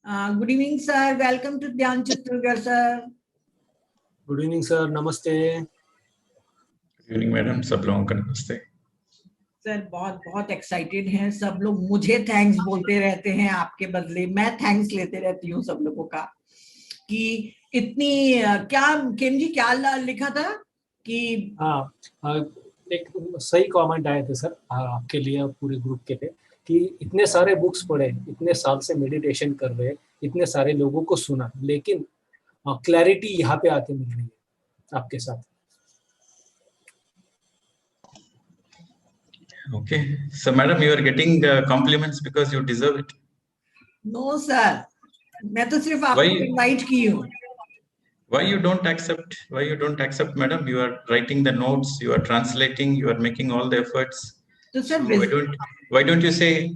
Good evening, sir. Welcome to Dhyan Chitragar, sir. Good evening, sir. Namaste. Good evening, madam. सब लोगों का नमस्ते. Sir बहुत बहुत एक्साइटेड हैं सब लोग. मुझे थैंक्स बोलते रहते हैं, आपके बदले मैं थैंक्स लेते रहती हूँ सब लोगों का कि इतनी क्या केम जी क्या लिखा था कि एक सही कमेंट आए थे सर आपके लिए और पूरे ग्रुप के लिए कि इतने सारे बुक्स पढ़े, इतने साल से मेडिटेशन कर रहे, इतने सारे लोगों को सुना, लेकिन क्लैरिटी यहाँ पे आके मिल रही है आपके साथ. Okay, so madam, you are getting compliments because you deserve it. No sir, मैं तो सिर्फ आपको इनवाइट की हूँ. Why you don't accept? Why you don't accept, madam? You are writing the notes, you are translating, you are making all the efforts. So sir, why don't you say,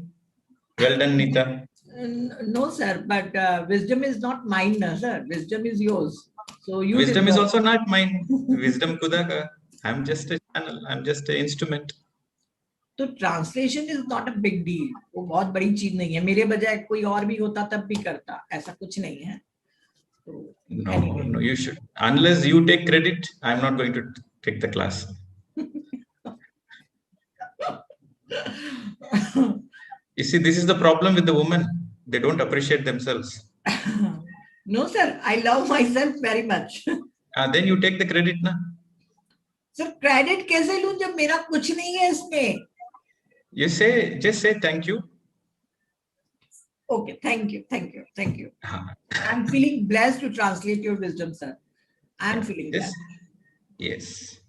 well done, Nita? No sir, but wisdom is not mine, na, sir. Wisdom is yours. So you. Wisdom is also not mine. Wisdom खुदा का. I'm just a channel. I'm just an instrument. तो translation is not a big deal. वो बहुत बड़ी चीज नहीं है. मेरे बजाय कोई और भी होता तब भी करता, ऐसा कुछ नहीं है. No, you should. Unless you take credit, I'm not going to take the class. You see, this is the problem with the women. They don't appreciate themselves. No, sir. I love myself very much. Then you take the credit, na? Sir, credit कैसे लूं जब मेरा कुछ नहीं है इसमें? You say, just say thank you. Okay, thank you. I'm feeling blessed to translate your wisdom, sir. I'm feeling blessed. Yes,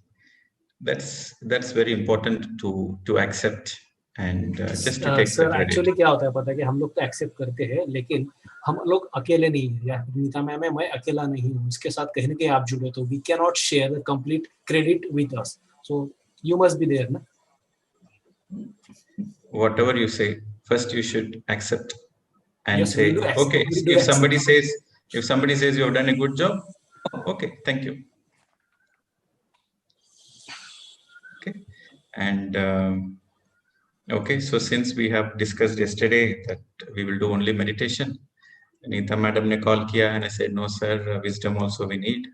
that's very important to accept and just to take the credit. Actually, क्या होता है पता है कि हम लोग तो accept करते हैं, लेकिन हम लोग अकेले नहीं हैं. नीता मैम, मैं अकेला नहीं हूँ. इसके साथ कहीं ना कहीं आप जुड़े तो we cannot share the complete credit with us. So you must be there, na? Whatever you say, first you should accept and yes, say, okay, if somebody says you have done a good job, okay, thank you. Okay, and okay, so since we have discussed yesterday that we will do only meditation, Neeta madam ne call kiya and I said, no sir, wisdom also we need,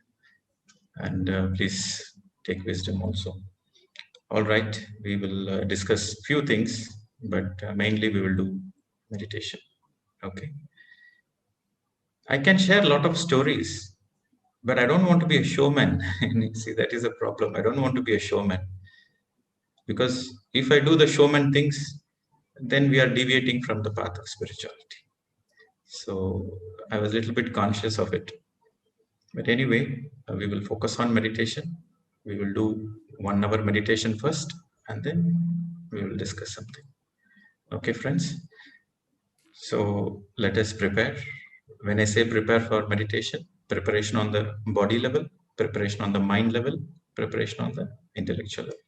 and please take wisdom also. All right, we will discuss few things, but mainly we will do meditation. Okay, I can share a lot of stories, but I don't want to be a showman. See, that is a problem. I don't want to be a showman, because if I do the showman things, then we are deviating from the path of spirituality. So I was a little bit conscious of it. But anyway, we will focus on meditation. We will do 1 hour meditation first, and then we will discuss something. Okay, friends? So let us prepare. When I say prepare for meditation, preparation on the body level, preparation on the mind level, preparation on the intellectual level.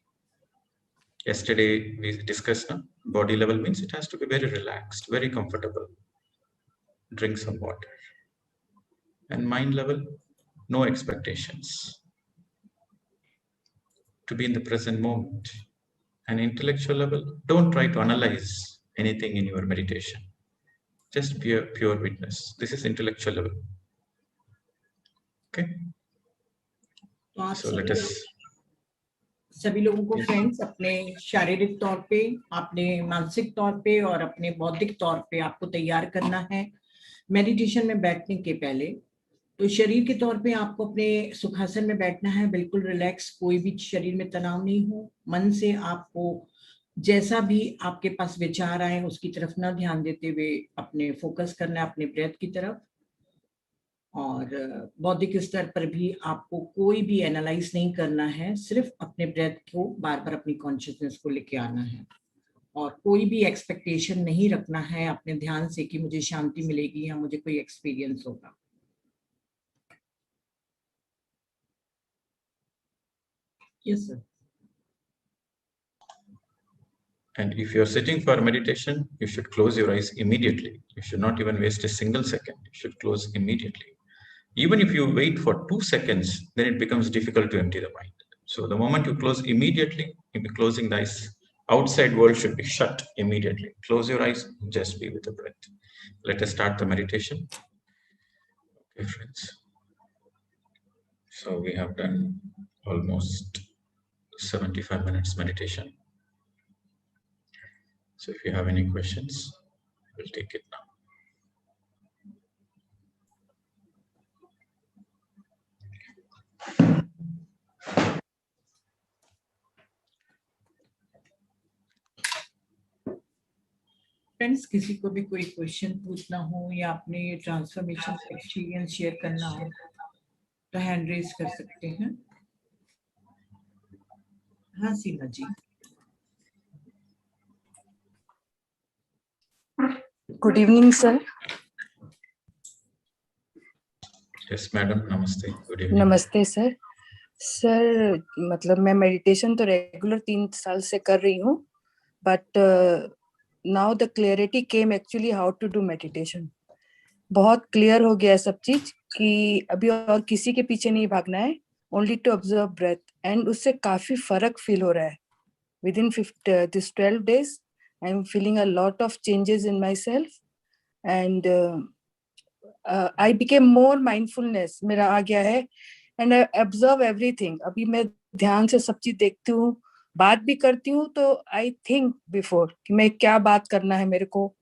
Yesterday we discussed body level means it has to be very relaxed, very comfortable. Drink some water. And mind level, no expectations. To be in the present moment. And intellectual level, don't try to analyze anything in your meditation. Just be a pure witness. This is intellectual level. Okay. So let us. सभी लोगों को friends अपने शारीरिक तौर पे, अपने मानसिक तौर पे और अपने बौद्धिक तौर पे आपको तैयार करना है मेडिटेशन में बैठने के पहले. तो शरीर के तौर पे आपको अपने सुखासन में बैठना है, बिल्कुल रिलैक्स, कोई भी शरीर में तनाव नहीं हो. मन से आपको जैसा भी आपके पास विचार आए उसकी तरफ ना ध्यान देते हुए अपने फोकस करना है अपने ब्रेथ की तरफ. और बौद्धिक स्तर पर भी आपको कोई भी एनालाइज नहीं करना है, सिर्फ अपने ब्रेथ को बार बार अपनी कॉन्शियसनेस को लेके आना है. और कोई भी एक्सपेक्टेशन नहीं रखना है अपने ध्यान से कि मुझे शांति मिलेगी या मुझे कोई एक्सपीरियंस होगा. Yes, sir. And if you're sitting for meditation, you should close your eyes immediately. You should not even waste a single second. You should close immediately. Even if you wait for 2 seconds, then it becomes difficult to empty the mind. So the moment you close immediately, you'll be closing the eyes outside world should be shut immediately. Close your eyes, just be with the breath. Let us start the meditation. Okay, friends. So we have done almost 75 minutes meditation. So if you have any questions, we'll take it now. Friends, किसी को भी कोई question पूछना हो या अपने transformation experience share करना हो तो हैंड रेज कर सकते हैं। हाँ Seema ji. Good evening sir. Yes madam, नमस्ते। Good evening. नमस्ते सर। सर मतलब मैं मेडिटेशन तो रेगुलर 3 साल से कर रही हूँ, but now the clarity came actually how to do meditation. बहुत क्लियर हो गया सब चीज कि अभी और किसी के पीछे नहीं भागना है, only to observe breath, and उससे काफी फर्क फील हो रहा है। Within this 12 days I am feeling a lot of changes in myself and I became more mindfulness मेरा आ गया है, एंड आई ऑब्जर्व एवरीथिंग। अभी मैं ध्यान से सब चीज देखती हूँ, बात भी करती हूँ तो आई थिंक बिफोर कि मैं क्या बात करना है मेरे को,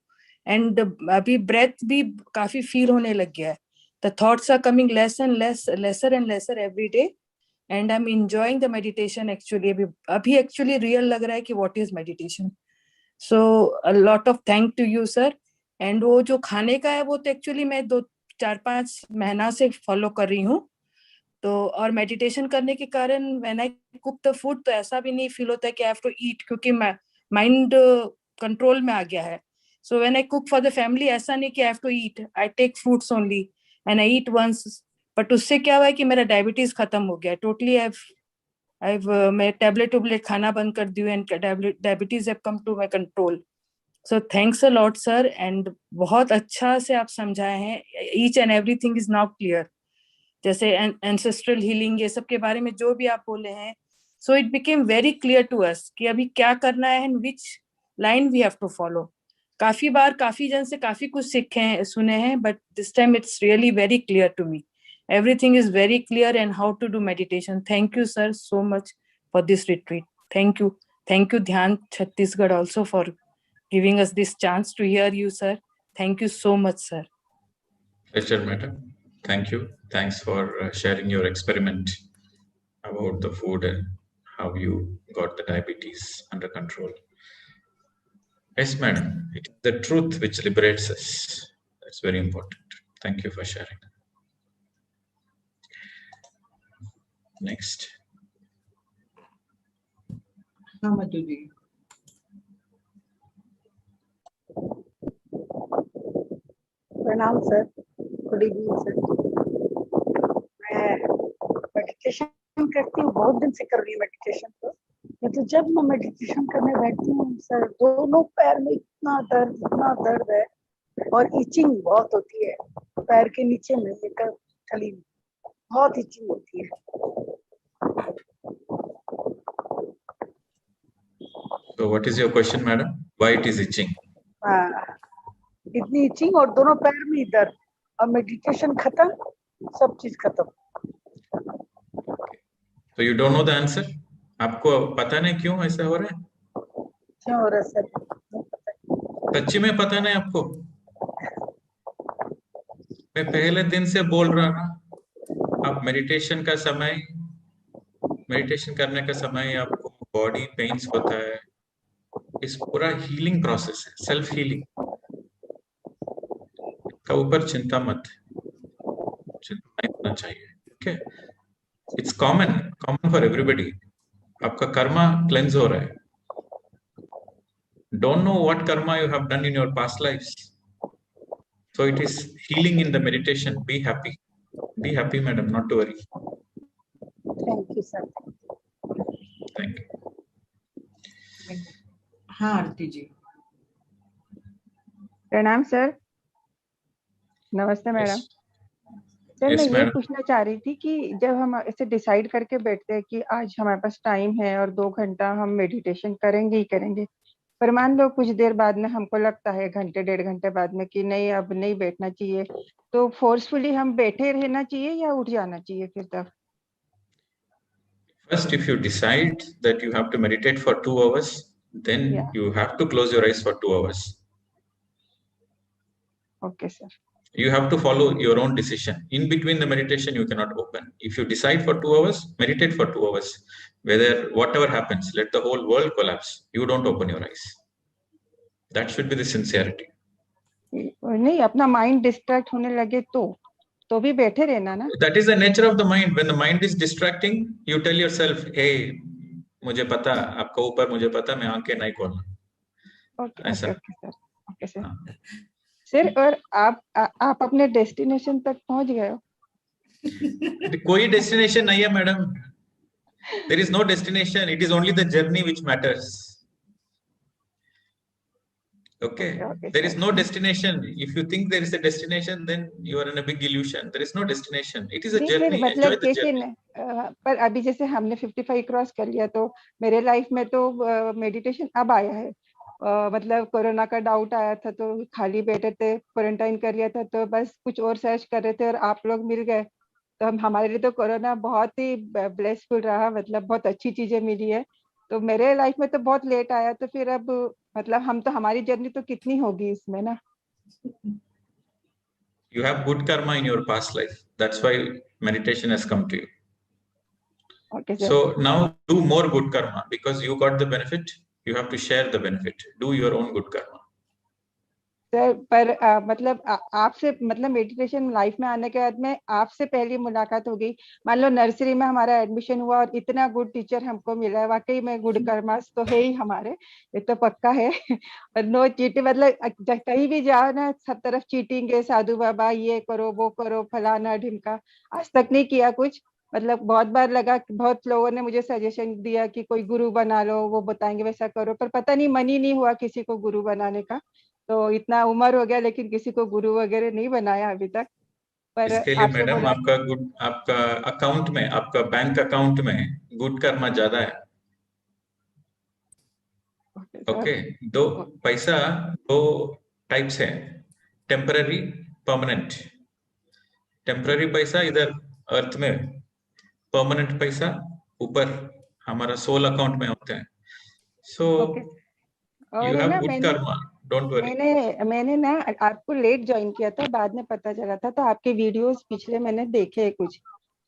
एंड अभी ब्रेथ भी काफी फील होने लग गया है। The thoughts are coming less and less, lesser and lesser every day, and I am enjoying the meditation. Actually अभी एक्चुअली रियल लग रहा है कि what is meditation. So a lot of thank to you sir. And वो जो खाने का है वो तो एक्चुअली मैं 2-4-5 महीना से फॉलो कर रही हूँ, तो और मेडिटेशन करने के कारण when I cook the food तो ऐसा भी नहीं फील होता है कि आई हैव टू ईट, क्योंकि माइंड कंट्रोल में आ गया है। So when I cook for the family ऐसा नहीं कि I have to eat, I take fruits only and I eat once. But उससे क्या हुआ है कि मेरा डायबिटीज खत्म हो गया टोटली। मैं टेबलेट खाना बंद कर दी हूँ and diabetes have come to my control. So thanks a lot sir, and बहुत अच्छा से आप समझाए हैं। Each and everything is now clear, जैसे एंसेस्ट्रल हीलिंग ये सब के बारे में जो भी आप बोले हैं, so it became very clear to us कि अभी क्या करना है and which line we have to follow. काफी बार काफी जन से काफी कुछ सीखे हैं, सुने हैं, but this time it's really very clear to me. Everything is very clear and how to do meditation. Thank you sir so much for this retreat. Thank you. Thank you Dhyan Chhattisgarh also for giving us this chance to hear you sir. Thank you so much sir. Pleasure, madam. Thank you. Thanks for sharing your experiment about the food and how you got the diabetes under control. Yes, madam. It is the truth which liberates us. That's very important. Thank you for sharing. Next. हाँ मधु जी। प्रणाम sir. Good evening sir. मैं meditation करती हूँ, बहुत दिन से कर रही हूँ मेडिटेशन। तो जब मैं मेडिटेशन करने बैठती हूँ सर, दोनों पैर में इतना दर्द है और इचिंग बहुत होती है पैर के नीचे में, लेकर थली में बहुत इचिंग होती है। So what is your question, madam? Why it is itching? इतनी इचिंग और दोनों पैर में दर्द, और मेडिटेशन खत्म, सब चीज खत्म। So you don't know the answer? आपको पता नहीं क्यों ऐसा हो रहा है? क्यों हो रहा है सर? सच्ची में पता नहीं आपको? मैं पहले दिन से बोल रहा ना, आप मेडिटेशन करने का समय आपको बॉडी पेन्स होता है। इस पूरा हीलिंग प्रोसेस है, सेल्फ हीलिंग का ऊपर चिंता नहीं होना चाहिए। Okay, it's common for everybody. आपका कर्मा क्लेंस हो रहा है। Don't know what karma you have done in your past lives. So it is healing in the meditation. Be happy, madam, not to worry. Thank you sir. Thank you. हाँ आरती जी। प्रणाम sir. नमस्ते madam. Yes. Sir Yes, मैं ये madam. पूछना चाह रही थी कि जब हम ऐसे डिसाइड करके बैठते हैं कि आज हमारे पास टाइम है और 2 घंटा हम मेडिटेशन करेंगे ही करेंगे, पर मान लो कुछ देर बाद में हमको लगता है घंटे 1.5 घंटे बाद में कि नहीं अब नहीं बैठना चाहिए, तो फोर्सफुली हम बैठे रहना चाहिए या उठ जाना चाहिए फिर तब? First, if you decide that you have to meditate for 2 hours, then Yeah. you have to close your eyes for 2 hours. Okay sir. You have to follow your own decision. In between the meditation, you cannot open. If you decide for 2 hours, meditate for 2 hours. Whatever happens, let the whole world collapse. You don't open your eyes. That should be the sincerity. नहीं, अपना mind distract होने लगे तो भी बैठे रहना ना. That is the nature of the mind. When the mind is distracting, you tell yourself, "Hey, मुझे पता, आपका ऊपर मुझे पता, मैं आंखें नहीं खोलना." ओके ऐसा. सर. Okay sir. हाँ. सर और आप अपने डेस्टिनेशन तक पहुंच गए हो? कोई destination नहीं है, madam. There is no destination. It is only the journey which matters. Okay. Okay, There is sir. no destination. If you think there is a destination, then you are in a big illusion. There is no destination. It is a नहीं, फिर journey. मतलब Enjoy the कैसे journey. पर अभी जैसे हमने 55 cross कर लिया तो मेरे लाइफ में तो मेडिटेशन अब आया है. मतलब कोरोना का डाउट आया था तो खाली बैठे थे, क्वारंटाइन कर लिया था तो बस कुछ और सर्च कर रहे थे और आप लोग मिल गए, तो हमारे लिए तो कोरोना बहुत ही ब्लेसफुल रहा, मतलब बहुत अच्छी चीजें मिली है. तो मेरे लाइफ में तो बहुत लेट आया, तो फिर अब मतलब हम तो हमारी जर्नी तो कितनी होगी इसमें ना. You have good karma in your past life. That's why meditation has come to you. Okay sir. So now do more good karma because you got the benefit. You have to share the benefit. Do your own good karma. Sir पर मतलब आपसे मतलब meditation life में आने के बाद में आपसे पहली मुलाकात हो गई. मान लो नर्सरी में हमारा एडमिशन हुआ और इतना गुड टीचर हमको मिला, वाकई में गुड कर्मास तो है ही हमारे, ये तो पक्का है. और नो चीटिंग, मतलब कहीं भी जाओ ना सब तरफ चीटिंग है, साधु बाबा ये करो वो करो फलाना ढिमका. आज तक नहीं किया कुछ. मतलब बहुत बार लगा, बहुत लोगों ने मुझे सजेशन दिया कि कोई गुरु बना लो, वो बताएंगे वैसा करो, पर पता नहीं मन ही नहीं हुआ किसी को गुरु बनाने का. तो इतना उम्र हो गया लेकिन किसी को गुरु वगैरह नहीं बनाया अभी तक. पर इसके लिए आपसे मैडम बोला आपका अकाउंट में, आपका बैंक अकाउंट में गुड कर्मा ज्यादा है. ओके. दो पैसा दो टाइप्स है, टेम्पररी, परमानेंट. टेम्पररी पैसा इधर अर्थ में, परमानेंट पैसा ऊपर हमारा सोल अकाउंट में होता है. So you have good Karma, don't worry. मैंने ना आपको लेट ज्वाइन किया था, बाद में पता चला था, तो आपके वीडियोस पिछले मैंने देखे कुछ.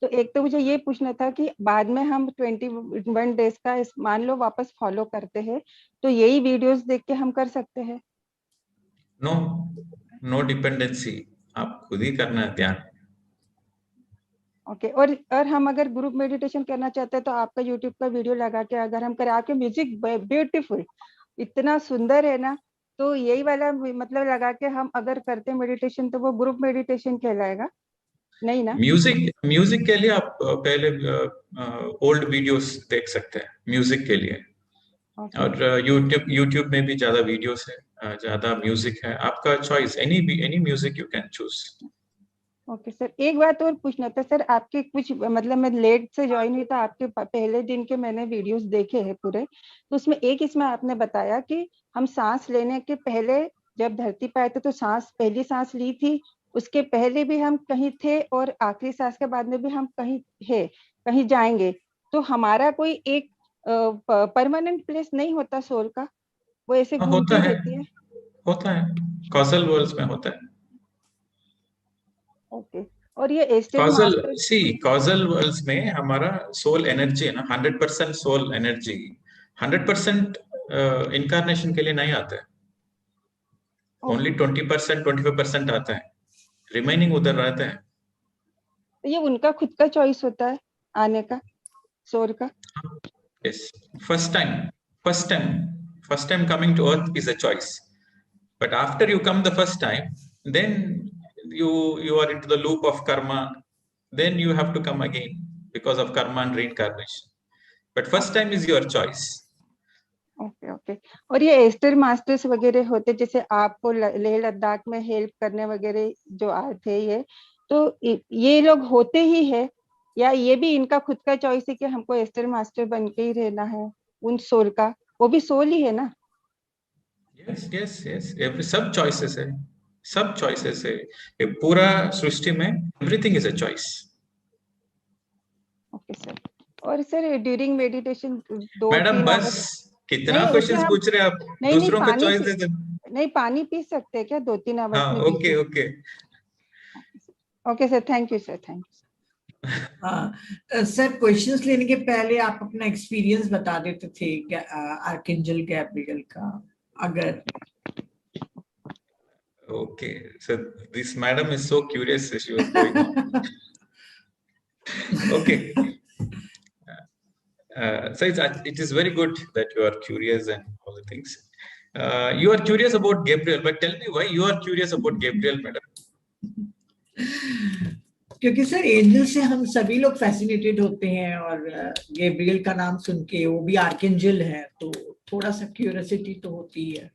तो एक तो मुझे ये पूछना था कि बाद में हम 21 डेज का मान लो वापस फॉलो करते हैं, तो यही वीडियोस देख के हम कर सकते हैं? नो डिपेंडेंसी, आप खुद ही करना है ध्यान. ओके. और हम अगर ग्रुप मेडिटेशन करना चाहते हैं तो आपका यूट्यूब का वीडियो लगा के अगर हम करें, आपके म्यूजिक ब्यूटीफुल इतना सुंदर है ना, तो यही वाला मतलब लगा के हम अगर करते हैं मेडिटेशन तो वो ग्रुप मेडिटेशन कहलाएगा नहीं ना? म्यूजिक के लिए आप पहले ओल्ड वीडियोस देख सकते हैं म्यूजिक के लिए. और यूट्यूब में भी ज्यादा वीडियोस है, ज्यादा म्यूजिक है. आपका choice, any music you can choose. Okay sir. एक बात और पूछना था सर, आपके कुछ मतलब मैं लेट से ज्वाइन हुई था, आपके पहले दिन के मैंने वीडियोस देखे हैं पूरे, तो उसमें इसमें आपने बताया कि हम सांस लेने के पहले जब धरती पे आए थे तो पहली सांस ली थी, उसके पहले भी हम कहीं थे और आखिरी सांस के बाद में भी हम कहीं जाएंगे. तो हमारा कोई एक परमानेंट प्लेस नहीं होता सोल का, वो ऐसे घूमती रहती है? होता है, कॉजल वर्ल्ड्स में होता है. ओके. और ये एस्टेट मास्टर कॉजल वर्ल्ड्स में हमारा सोल एनर्जी है ना, 100% सोल एनर्जी 100% इनकारनेशन के लिए नहीं आता है. ओनली 20% 25% आता है, रिमेनिंग उधर रहता है. ये उनका खुद का चॉइस होता है आने का, सोल का? Yes. First time coming to earth is a choice, but after you come the first time, then you are into the loop of karma, then you have to come again because of karma and reincarnation, but first time is your choice. Okay. और ये ester masters वगैरह होते, जैसे आपको लेह लद्दाख में help करने वगैरह जो आए थे, तो ये लोग होते ही है या ये भी इनका खुद का चॉइस है कि हमको एस्टर मास्टर बन के ही रहना है? उन सोल का, वो भी सोल ही है ना? यस यस यस, सब चॉइसेस है, सब चॉइसेस है। ये पूरा सृष्टि में everything is a choice. Okay sir. और सर ड्यूरिंग मेडिटेशन 2-3 मैडम बस आवर्स, कितना नहीं उसमें क्वेश्चंस हम, पूछ रहे हैं आप, नहीं दूसरों को चॉइस दे दे। नहीं पानी पी सकते हैं क्या 2-3 आवर्स हाँ में बीच ओके में? Okay. Okay sir, thank you sir, thank you. हाँ सर, क्वेश्चंस लेने के पहले आप अपना एक्सपीरियंस बता देते थे आर्कएंजल गैब्रियल का, अगर। Okay, so this madam is so curious, she was going on. Okay. So it is very good that you are curious and all the things. You are curious about Gabriel, but tell me why you are curious about Gabriel, madam? क्योंकि sir angel से हम सभी लोग fascinated होते हैं, और Gabriel का नाम सुन के, वो भी आर्कएंजल है, तो थोड़ा सा क्यूरियोसिटी तो होती है।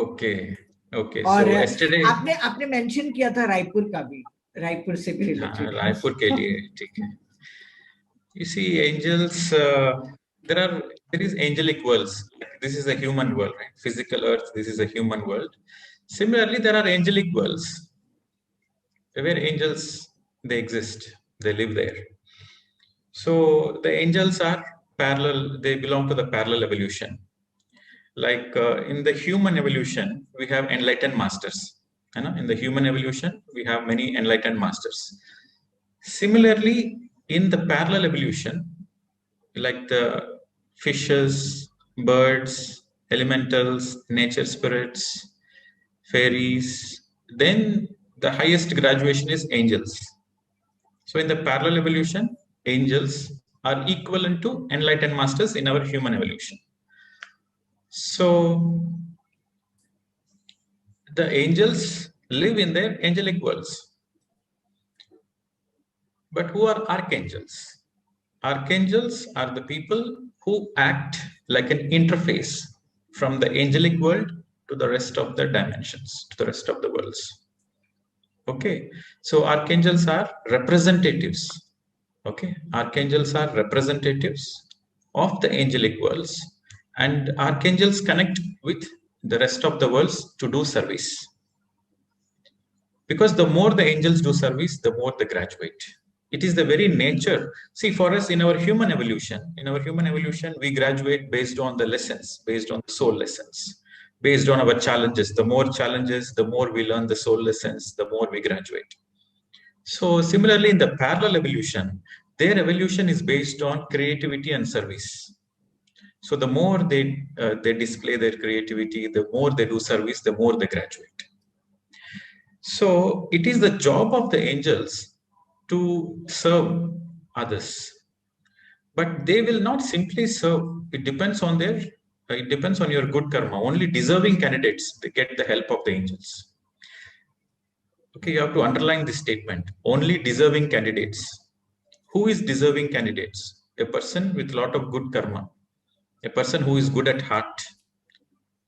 Okay, okay. और So yesterday, आपने मेंशन किया था रायपुर का भी, रायपुर से भी रिलेटेड है। रायपुर के लिए ठीक है। You see, angels, there is angelic worlds. This is a human world, right? Physical earth, this is a human world. Similarly, there are angelic worlds where angels, they exist, they live there. So the angels are parallel, they belong to the parallel evolution. Like in the human evolution, we have enlightened masters. You know, in the human evolution, we have many enlightened masters. Similarly, in the parallel evolution, like the fishes, birds, elementals, nature spirits, fairies, then the highest graduation is angels. So in the parallel evolution, angels are equivalent to enlightened masters in our human evolution. So the angels live in their angelic worlds. But who are archangels? Archangels are the people who act like an interface from the angelic world to the rest of the dimensions, to the rest of the worlds. Okay, so archangels are representatives. Okay, archangels are representatives of the angelic worlds, and archangels connect with the rest of the worlds to do service. Because the more the angels do service, the more they graduate. It is the very nature. See, for us in our human evolution, we graduate based on the lessons, based on the soul lessons, based on our challenges. The more challenges, the more we learn the soul lessons, the more we graduate. So similarly, in the parallel evolution, their evolution is based on creativity and service. So the more they display their creativity, the more they do service, the more they graduate. So it is the job of the angels to serve others, but they will not simply serve. It depends on your good karma. Only deserving candidates, they get the help of the angels. Okay, you have to underline this statement. Only deserving candidates. Who is deserving candidates? A person with a lot of good karma, a person who is good at heart,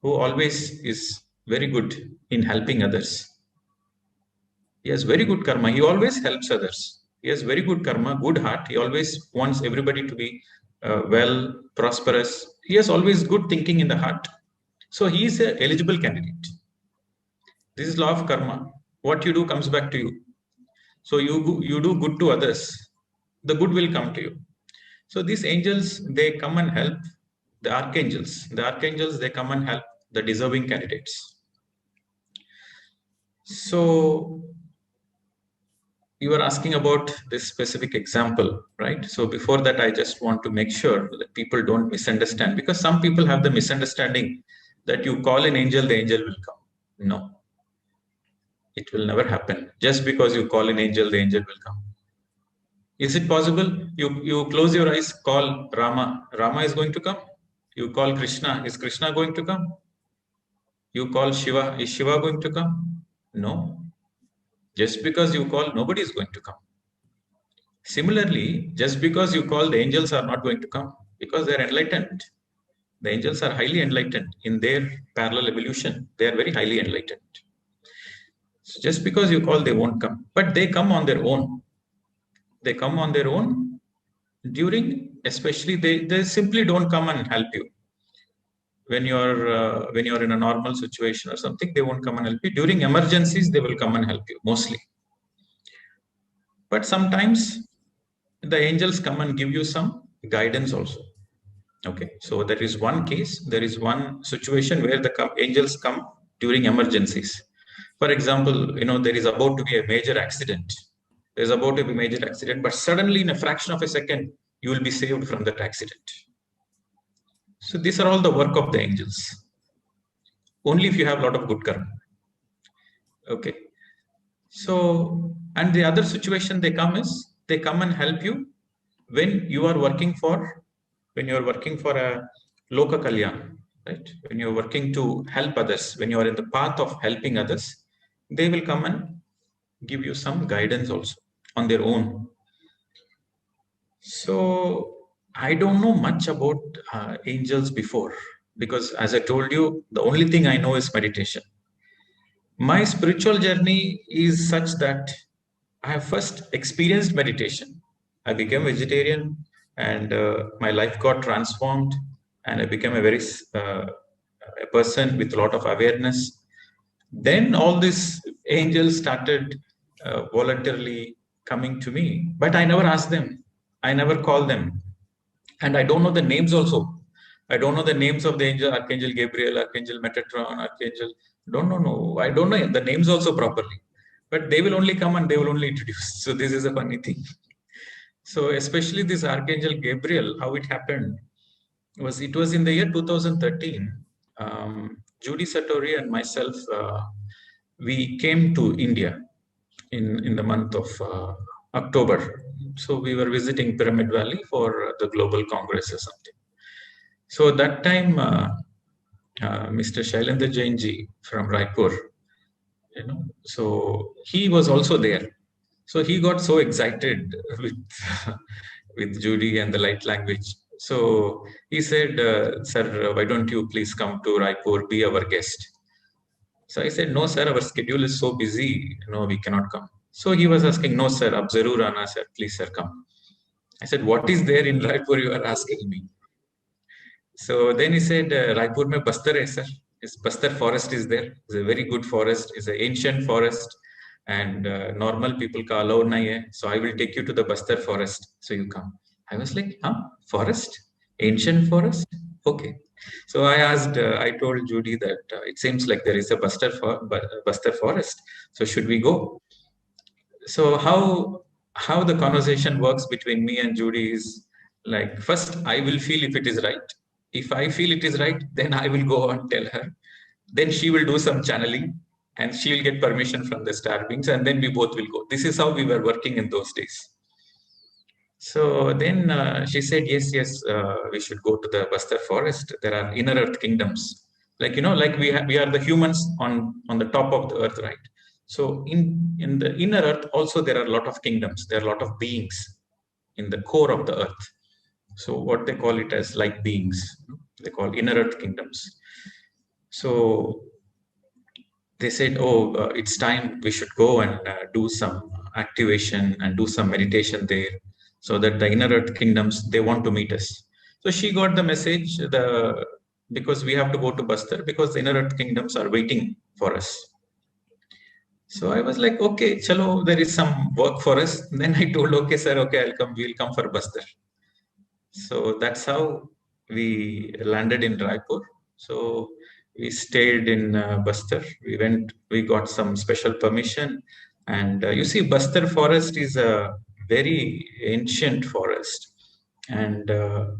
who always is very good in helping others. He has very good karma. He always helps others. He has very good karma, good heart. He always wants everybody to be well, prosperous. He has always good thinking in the heart. So he is an eligible candidate. This is law of karma. What you do comes back to you. So you do good to others, the good will come to you. So these angels, they come and help the archangels. The archangels, they come and help the deserving candidates. So you are asking about this specific example, right? So before that, I just want to make sure that people don't misunderstand, because some people have the misunderstanding that you call an angel, the angel will come. No, it will never happen. Just because you call an angel, the angel will come. Is it possible? You close your eyes, call Rama, Rama is going to come. You call Krishna, is Krishna going to come? You call Shiva, is Shiva going to come? No. Just because you call, nobody is going to come. Similarly, just because you call, the angels are not going to come, because they are enlightened. The angels are highly enlightened in their parallel evolution. They are very highly enlightened. So just because you call, they won't come, but they come on their own. They come on their own during, especially they simply don't come and help you. When you're in a normal situation or something, they won't come and help you. During emergencies, they will come and help you mostly. But sometimes the angels come and give you some guidance also. Okay, so there is one case, there is one situation where the angels come during emergencies. For example, there is about to be a major accident. There's about to be a major accident, but suddenly in a fraction of a second, you will be saved from that accident. So these are all the work of the angels. Only if you have a lot of good karma. Okay. So, and the other situation they come is, they come and help you when you are working for a Loka Kalyan, right? When you're working to help others, when you are in the path of helping others, they will come and give you some guidance also on their own. So I don't know much about angels before, because as I told you, the only thing I know is meditation. My spiritual journey is such that I have first experienced meditation. I became vegetarian, and my life got transformed, and I became a person with a lot of awareness. Then all these angels started voluntarily coming to me, but I never asked them. I never called them, and I don't know the names also. I don't know the names of the angel, Archangel Gabriel, Archangel Metatron, Archangel. Don't know. I don't know the names also properly. But they will only come and they will only introduce. So this is a funny thing. So especially this Archangel Gabriel, how it happened was, it was in the year 2013. Judy Satori and myself, we came to India in the month of October. So we were visiting Pyramid Valley for the Global Congress or something. So that time, Mr. Shailendra Jainji from Raipur, so he was also there. So he got so excited with Judy and the light language. So he said, "Sir, why don't you please come to Raipur, be our guest?" So I said, "No, sir, our schedule is so busy. We cannot come." So he was asking, "No, sir, ab zarur aana, sir. Please, sir, come." I said, "What is there in Raipur you are asking me?" So then he said, "Raipur mein Bastar hai, sir. Bastar forest is there. It's a very good forest. It's an ancient forest, and normal people ka allow nahi hai. So I will take you to the Bastar forest. So you come." I was like, "Huh? Forest? Ancient forest? Okay." So I told Judy that it seems like there is a Bastar forest. So should we go? So how the conversation works between me and Judy is like, first I will feel if it is right. If I feel it is right, then I will go and tell her. Then she will do some channeling, and she will get permission from the star beings, and then we both will go. This is how we were working in those days. So then she said, yes, we should go to the Bastar forest. There are inner earth kingdoms. Like, like we are the humans on the top of the earth, right? So in the inner earth also, there are a lot of kingdoms. There are a lot of beings in the core of the earth. So what they call it as light beings, they call inner earth kingdoms. So they said, "Oh, it's time we should go and do some activation and do some meditation there, so that the inner earth kingdoms, they want to meet us." So she got the message, because we have to go to Bastar, because the inner earth kingdoms are waiting for us. So I was like, okay, chalo, there is some work for us. And then I told, okay, sir, okay, we'll come for Bastar. So that's how we landed in Raipur. So we stayed in Bastar. We got some special permission. And you see, Bastar forest is a very ancient forest. And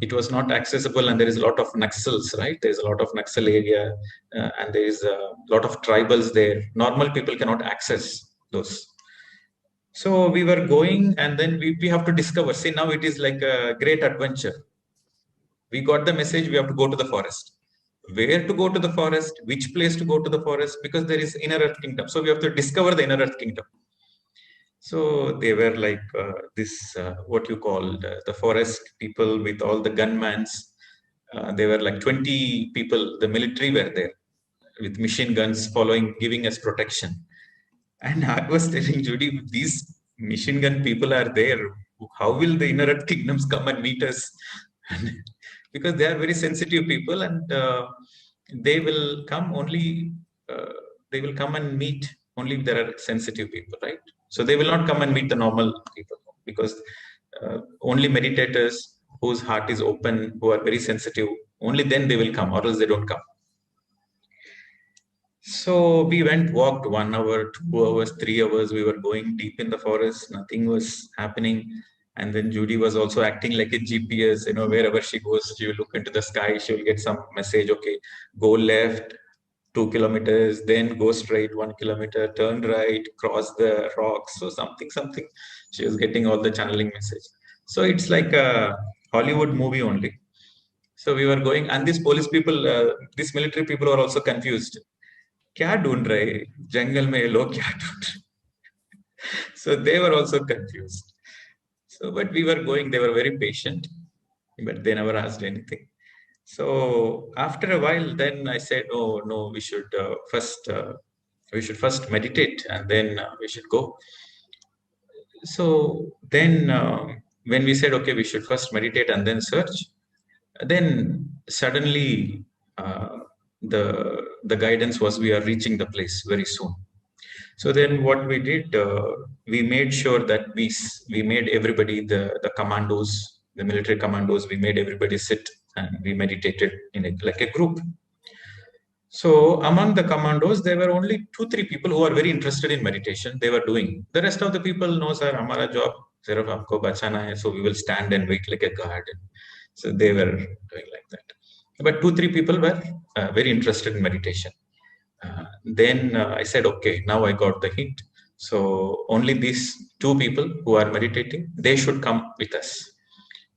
it was not accessible, and there is a lot of Naxals, right? There's a lot of Naxal area, and there is a lot of tribals there. Normal people cannot access those. So we were going, and then we have to discover. See, now it is like a great adventure. We got the message, we have to go to the forest. Where to go to the forest, which place to go to the forest, because there is inner earth kingdom. So we have to discover the inner earth kingdom. So they were like what you call the forest people with all the gunmans. They were like 20 people. The military were there with machine guns giving us protection. And I was telling Judy, these machine gun people are there. How will the inner earth kingdoms come and meet us? Because they are very sensitive people, and they will come only. They will come and meet only if there are sensitive people, right? So they will not come and meet the normal people, because only meditators whose heart is open, who are very sensitive, only then they will come, or else they don't come. So we went, walked 1 hour, 2 hours, 3 hours. We were going deep in the forest. Nothing was happening. And then Judy was also acting like a GPS. You know, wherever she goes, she will look into the sky. She will get some message. Okay, go left 2 kilometers, then go straight 1 kilometer, turn right, cross the rocks. So something. She was getting all the channeling message. So it's like a Hollywood movie only. So we were going, and these police people, these military people were also confused. क्या ढूंढ रहे जंगल में ये लोग क्या ढूंढ रहे? So they were also confused. So but we were going, they were very patient, but they never asked anything. So after a while, then I said, oh no, we should first meditate, and then we should go. So then when we said, okay, we should first meditate and then search, then suddenly the guidance was, we are reaching the place very soon. So then what we did, we made sure that we made everybody, the commandos, the military commandos, we made everybody sit, and we meditated in like a group. So among the commandos, there were only 2-3 people who are very interested in meditation. They were doing. The rest of the people, no sir, hamara job sirf aapko bachana hai, so we will stand and wait like a guard. So they were doing like that. But 2-3 people were very interested in meditation. Then I said, okay, now I got the hint. So only these 2 people who are meditating, they should come with us.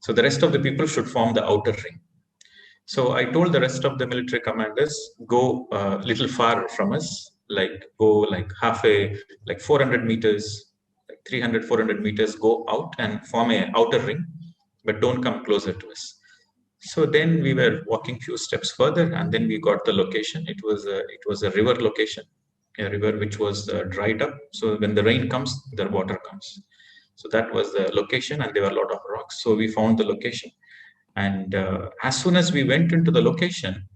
So the rest of the people should form the outer ring. So I told the rest of the military commanders, go a little far from us, like go like like 400 meters, like 300, 400 meters, go out and form a outer ring, but don't come closer to us. So then we were walking few steps further, and then we got the location. It was a river location, a river which was dried up. So when the rain comes, the water comes. So that was the location, and there were a lot of rocks. So we found the location, and as soon as we went into the location,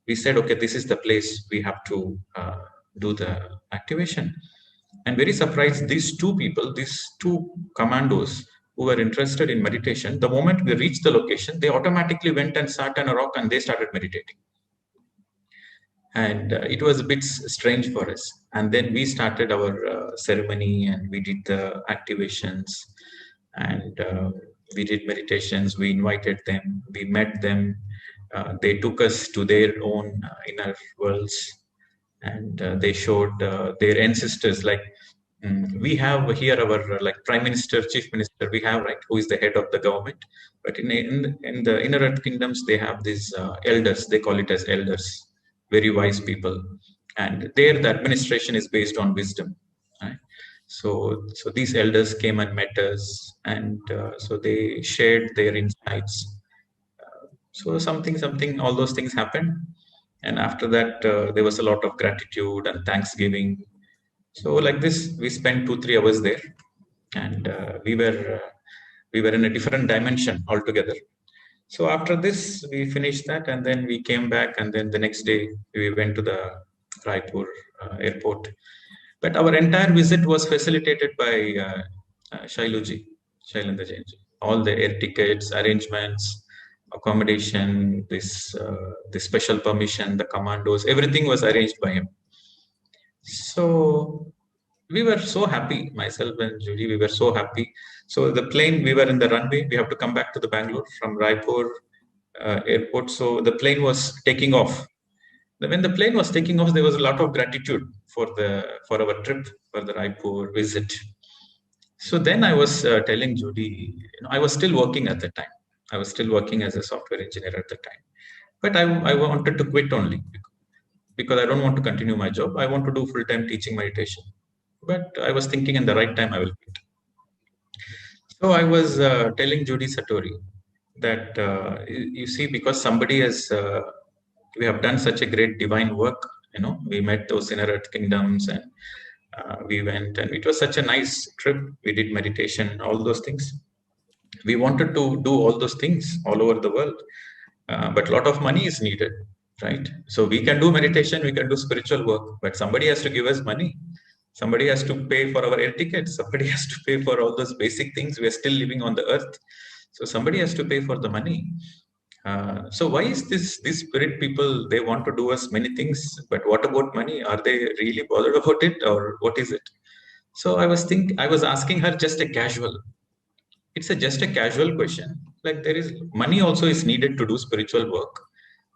we said, okay, this is the place, we have to do the activation. And very surprised, these 2 people, these 2 commandos who were interested in meditation, the moment we reached the location, they automatically went and sat on a rock and they started meditating. And it was a bit strange for us. And then we started our ceremony, and we did the activations, and we did meditations. We invited them, we met them. They took us to their own inner worlds, and they showed their ancestors. Like we have here our like prime minister, chief minister, we have, right, who is the head of the government. But in the inner earth kingdoms, they have these elders. They call it as elders, very wise people, and there the administration is based on wisdom. Right? So these elders came and met us, and so they shared their insights. So something, all those things happened. And after that, there was a lot of gratitude and thanksgiving. So like this, we spent 2-3 hours there, and we were in a different dimension altogether. So after this, we finished that, and then we came back, and then the next day we went to the Raipur airport. But our entire visit was facilitated by Shailendra Jainji. All the air tickets, arrangements, accommodation, this special permission, the commandos, everything was arranged by him. So we were so happy, myself and Judy, we were so happy. So the plane, we were in the runway, we have to come back to the Bangalore from Raipur airport. So the plane was taking off. When the plane was taking off, there was a lot of gratitude for our trip, for the Raipur visit. So then I was telling Judy, I was still working at the time. I was still working as a software engineer at the time. But I wanted to quit only because I don't want to continue my job. I want to do full-time teaching meditation. But I was thinking in the right time I will quit. So I was telling Judy Satori that, you see, because somebody has, we have done such a great divine work, we met those inner earth kingdoms, and We went, and it was such a nice trip. We did meditation, all those things. We wanted to do all those things all over the world, but a lot of money is needed, right? So we can do meditation, we can do spiritual work, but somebody has to give us money. Somebody has to pay for our air tickets. Somebody has to pay for all those basic things. We are still living on the earth. So somebody has to pay for the money. So why is these spirit people, they want to do us many things, but what about money? Are they really bothered about it, or what is it? So I was asking her just a casual, just a casual question. Like, there is money also is needed to do spiritual work.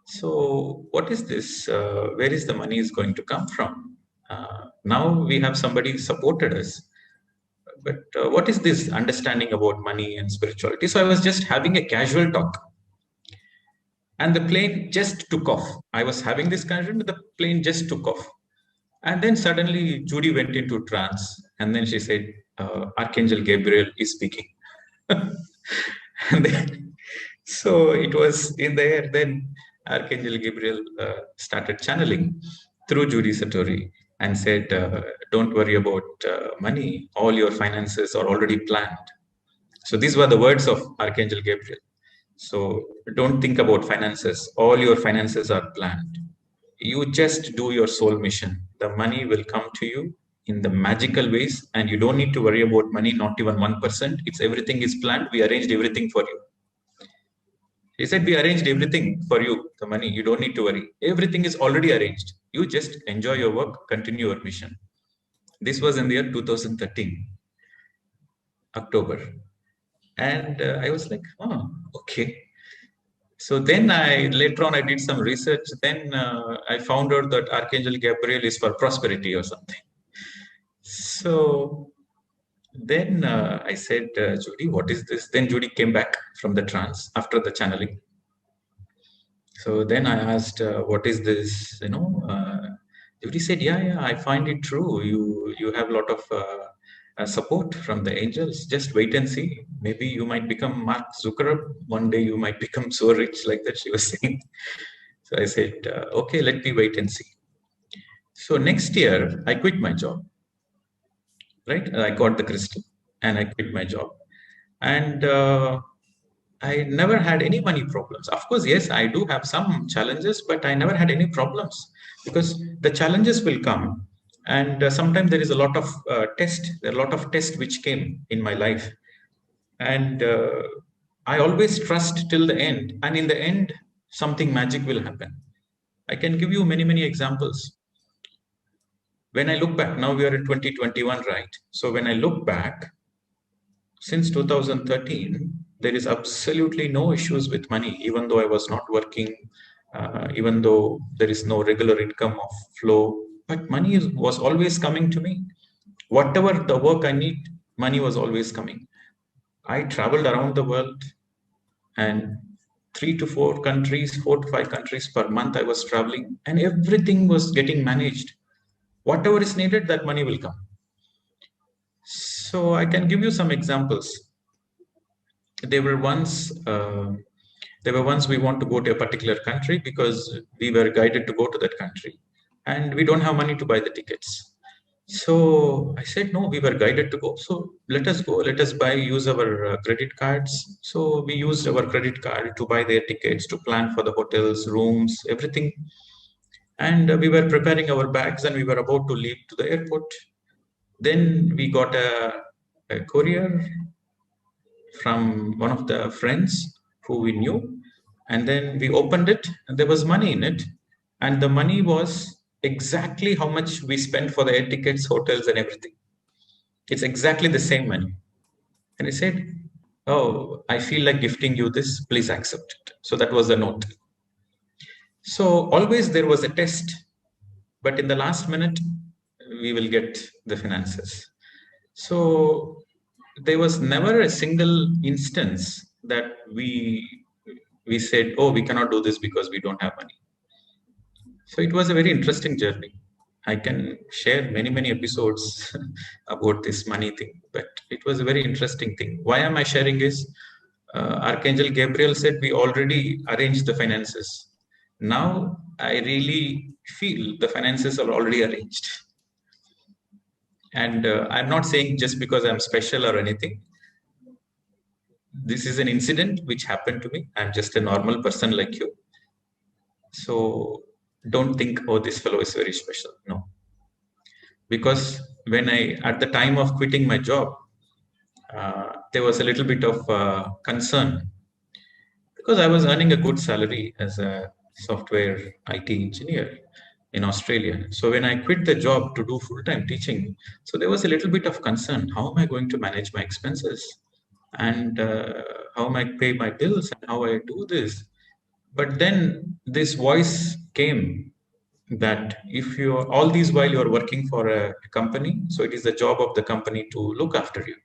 So what is this? Where is the money is going to come from? Now we have somebody supported us. But what is this understanding about money and spirituality? So I was just having a casual talk. And the plane just took off. I was having this conversation, but the plane just took off. And then suddenly Judy went into trance. And then she said, Archangel Gabriel is speaking. And then, so it was in the air. Then Archangel Gabriel started channeling through Judy Satori and said, don't worry about money. All your finances are already planned. So these were the words of Archangel Gabriel. So don't think about finances. All your finances are planned. You just do your soul mission. The money will come to you in the magical ways, and you don't need to worry about money, not even 1%. It's everything is planned. We arranged everything for you. He said, we arranged everything for you, the money. You don't need to worry. Everything is already arranged. You just enjoy your work, continue your mission. This was in the year 2013, October. And I was like, oh, okay. So then later on I did some research. Then I found out that Archangel Gabriel is for prosperity or something. So then I said, Judy, what is this? Then Judy came back from the trance after the channeling. So then I asked, what is this? Judy said, yeah, I find it true. You have a lot of support from the angels. Just wait and see. Maybe you might become Mark Zuckerberg. One day you might become so rich, like that she was saying. So I said, okay, let me wait and see. So next year, I quit my job. Right? I got the crystal and I quit my job. And I never had any money problems. Of course, yes, I do have some challenges, but I never had any problems, because the challenges will come. And sometimes there is a lot of there are a lot of tests which came in my life. And I always trust till the end. And in the end, something magic will happen. I can give you many, many examples. When I look back, now we are in 2021, right? So when I look back, since 2013, there is absolutely no issues with money, even though I was not working, even though there is no regular income of flow, but money was always coming to me. Whatever the work I need, money was always coming. I traveled around the world, and 3 to 4 countries, 4 to 5 countries per month I was traveling, and everything was getting managed. Whatever is needed, that money will come. So I can give you some examples. There were once we want to go to a particular country because we were guided to go to that country, and we don't have money to buy the tickets. So I said, no, we were guided to go. So let us go. Let us use our credit cards. So we used our credit card to buy their tickets, to plan for the hotels, rooms, everything. And we were preparing our bags, and we were about to leave to the airport. Then we got a courier from one of the friends who we knew. And then we opened it, and there was money in it. And the money was exactly how much we spent for the air tickets, hotels, and everything. It's exactly the same money. And he said, oh, I feel like gifting you this, please accept it. So that was the note. So always there was a test, but in the last minute, we will get the finances. So there was never a single instance that we said, oh, we cannot do this because we don't have money. So it was a very interesting journey. I can share many, many episodes about this money thing, but it was a very interesting thing. Why am I sharing is, Archangel Gabriel said we already arranged the finances. Now I really feel the finances are already arranged. And I'm not saying just because I'm special or anything. This is an incident which happened to me. I'm just a normal person like you. So don't think, oh, this fellow is very special. No. Because when at the time of quitting my job, there was a little bit of concern because I was earning a good salary as a software IT engineer in Australia. So when I quit the job to do full-time teaching, so there was a little bit of concern. How am I going to manage my expenses? And how am I pay my bills and how I do this? But then this voice came that if you all these while you are working for a company, so it is the job of the company to look after you.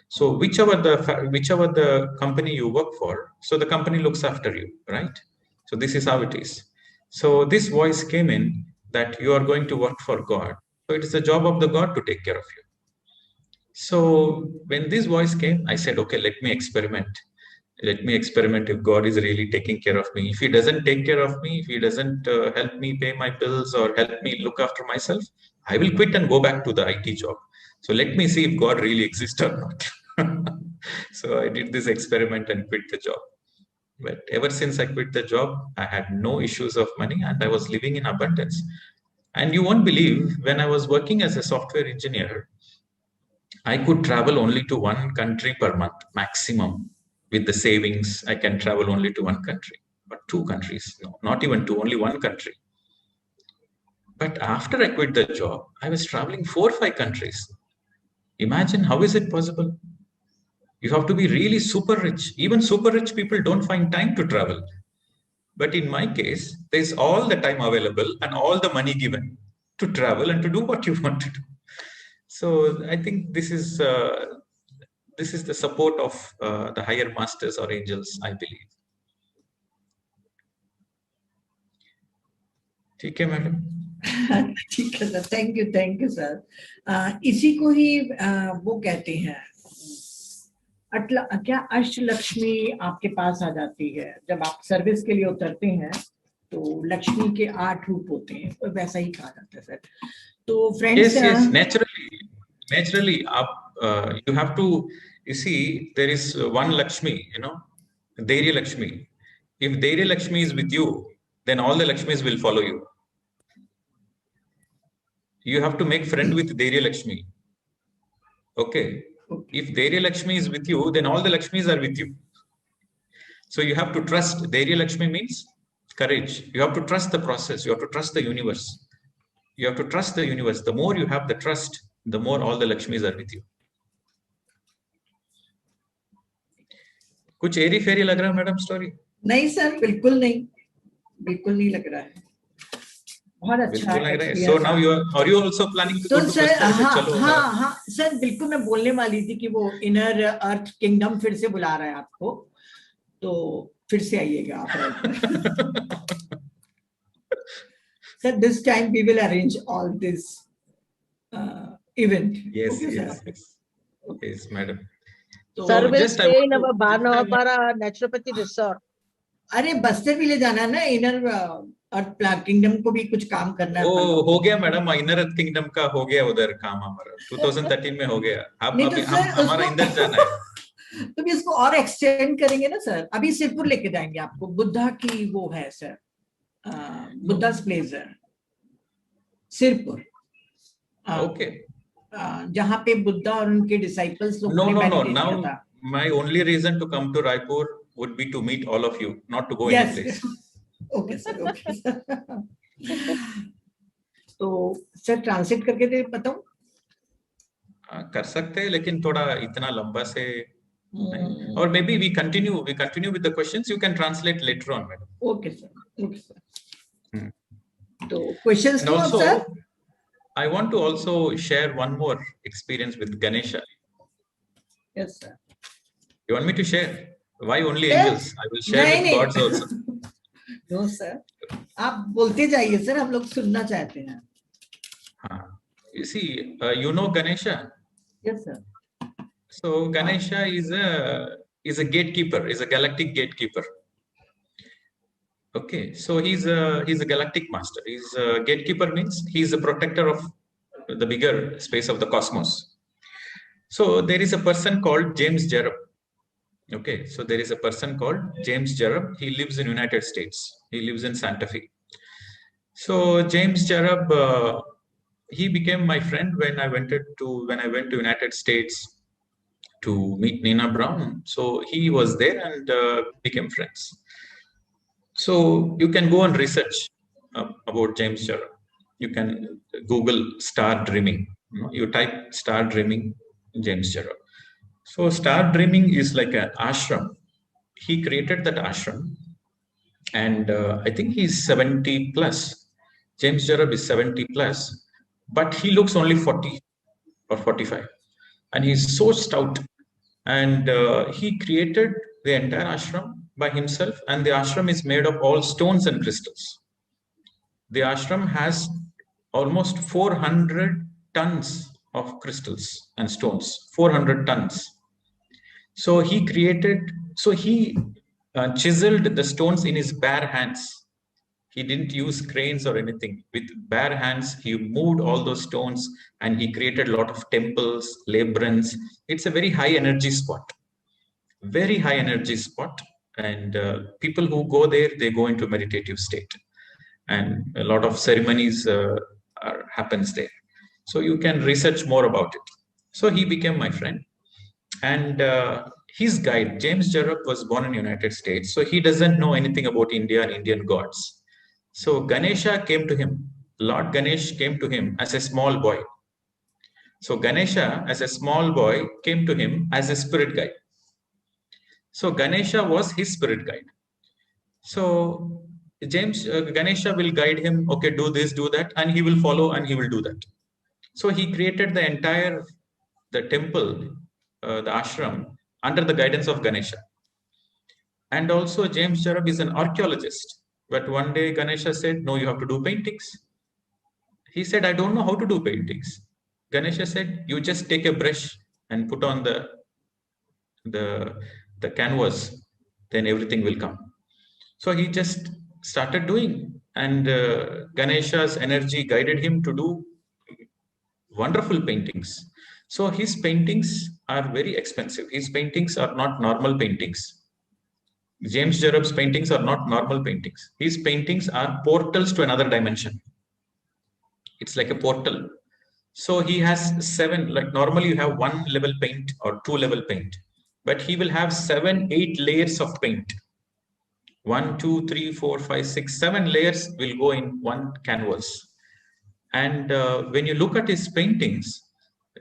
So whichever the company you work for, so the company looks after you, right? So this is how it is. So this voice came in that you are going to work for God. So it is the job of the God to take care of you. So when this voice came, I said, okay, let me experiment. Let me experiment if God is really taking care of me. If He doesn't take care of me, if He doesn't help me pay my bills or help me look after myself, I will quit and go back to the IT job. So let me see if God really exists or not. So I did this experiment and quit the job. But ever since I quit the job, I had no issues of money and I was living in abundance. And you won't believe, when I was working as a software engineer, I could travel only to one country per month, maximum. With the savings, I can travel only to one country, but two countries, no, not even two, only one country. But after I quit the job, I was traveling 4 or 5 countries. Imagine, how is it possible? You have to be really super rich. Even super rich people don't find time to travel. But in my case, there's all the time available and all the money given to travel and to do what you want to do. So I think this is the support of the higher masters or angels, I believe. ठीक है madam? ठीक है sir, thank you sir. इसी को ही वो कहते हैं, क्या अष्टलक्ष्मी आपके पास आ जाती है जब आप सर्विस के लिए उतरते हैं, तो लक्ष्मी के 8 रूप होते हैं, तो वैसा ही कहा जाता है सर। तो फ्रेंड्स, yes, naturally आप you have to, you see, there is one Lakshmi, Dhairya Lakshmi. If Dhairya Lakshmi is with you, then all the Lakshmis will follow you. You have to make friend with Dhairya Lakshmi. Okay. If Dhairya Lakshmi is with you, then all the Lakshmis are with you. So you have to trust. Dhairya Lakshmi means courage. You have to trust the process. You have to trust the universe. You have to trust the universe. The more you have the trust, the more all the Lakshmis are with you. कुछ एरी फेरी लग रहा है madam story? नहीं sir, बिल्कुल नहीं लग रहा है। बहुत अच्छा है। So now are you also planning to go to sir, हाँ सर, बिल्कुल मैं बोलने वाली थी कि वो इनर अर्थ किंगडम फिर से बुला रहा है आपको, तो फिर से आइएगा आप। Sir, this time we will arrange all this event. Yes, madam. Sir will stay in our Bhanavapara Naturopathy Resort. अरे बस्तर भी ले जाना है ना, इनर अर्थ किंगडम को भी कुछ काम करना है। हो गया मैडम, इनर अर्थ किंगडम का हो गया उधर काम हमारा, 2013 में हो गया। अब हमारा इंदर जाना है। तो भी इसको और एक्सटेंड करेंगे ना सर। अभी सिरपुर लेके जाएंगे आपको, बुद्धा की वो है सर, बुद्धा's प्लेस है सिरपुर। ओके। जहाँ पे बुद्धा और उनके डिसाइपल्स लोग ने मेडिटेट किया था। My only reason to come to Raipur would be to meet all of you, not to go any place. Okay sir, okay sir. तो सर ट्रांसलेट करके दे बताऊं? कर सकते हैं, लेकिन थोड़ा इतना लंबा से नहीं। और maybe we continue with the questions. You can translate later on, madam. Okay sir. तो questions and also, sir? I want to also share one more experience with Ganesha. Yes sir. You want me to share? Why only angels? I will share with gods also. No sir. आप बोलते जाइए sir, हम लोग सुनना चाहते हैं। हाँ. You see, you know Ganesha? Yes sir. So Ganesha is a gatekeeper, is a galactic gatekeeper. Okay, so he's a galactic master. He's a gatekeeper means he's a protector of the bigger space of the cosmos. So there is a person called James Jerup. Okay, so there is a person called James Jerup. He lives in United States. He lives in Santa Fe. So James Jerup, he became my friend when I went to United States to meet Nina Brown. So he was there and became friends. So you can go and research about James Jerup. You can Google star dreaming. You type star dreaming, James Jerup. So star dreaming is like an ashram. He created that ashram, and I think he's 70 plus. James Jerup is 70 plus, but he looks only 40 or 45, and he's so stout. And he created the entire ashram by himself, and the ashram is made of all stones and crystals. The ashram has almost 400 tons of crystals and stones, 400 tons. So he chiseled the stones in his bare hands. He didn't use cranes or anything. With bare hands, he moved all those stones and he created a lot of temples, labyrinths. It's a very high energy spot, very high energy spot. And people who go there, they go into meditative state. And a lot of ceremonies happens there. So you can research more about it. So he became my friend. And his guide, James Jerup, was born in United States. So he doesn't know anything about India and Indian gods. So Ganesha came to him. Lord Ganesh came to him as a small boy. So Ganesha, as a small boy, came to him as a spirit guide. So Ganesha was his spirit guide. So Ganesha will guide him, okay, do this, do that, and he will follow and he will do that. So he created the temple, the ashram, under the guidance of Ganesha. And also James Jerup is an archaeologist. But one day Ganesha said, no, you have to do paintings. He said, I don't know how to do paintings. Ganesha said, you just take a brush and put on the canvas, then everything will come. So he just started doing, and Ganesha's energy guided him to do wonderful paintings. So his paintings are very expensive. His paintings are not normal paintings. James Jerup's paintings are not normal paintings. His paintings are portals to another dimension. It's like a portal. So he has 7, like normally you have 1 level paint or 2 level paint, but he will have 7, 8 layers of paint. 1, 2, 3, 4, 5, 6, 7 layers will go in one canvas. And when you look at his paintings,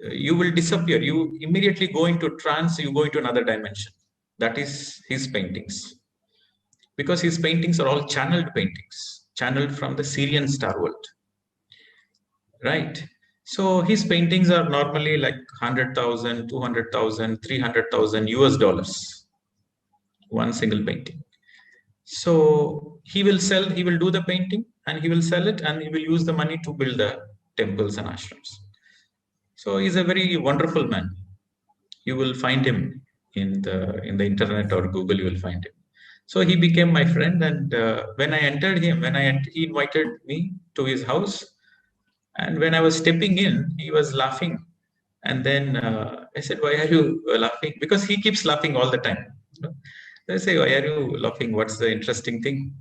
you will disappear. You immediately go into trance, you go into another dimension. That is his paintings. Because his paintings are all channeled paintings, channeled from the Syrian star world. Right? So his paintings are normally like 100,000, 200,000, 300,000 US dollars. One single painting. So he will do the painting and he will sell it and he will use the money to build the temples and ashrams. So he's a very wonderful man. You will find him in the internet or Google, you will find him. So he became my friend, and when I entered him, he invited me to his house, and when I was stepping in, he was laughing. And then I said, why are you laughing? Because he keeps laughing all the time. I say, why are you laughing? What's the interesting thing?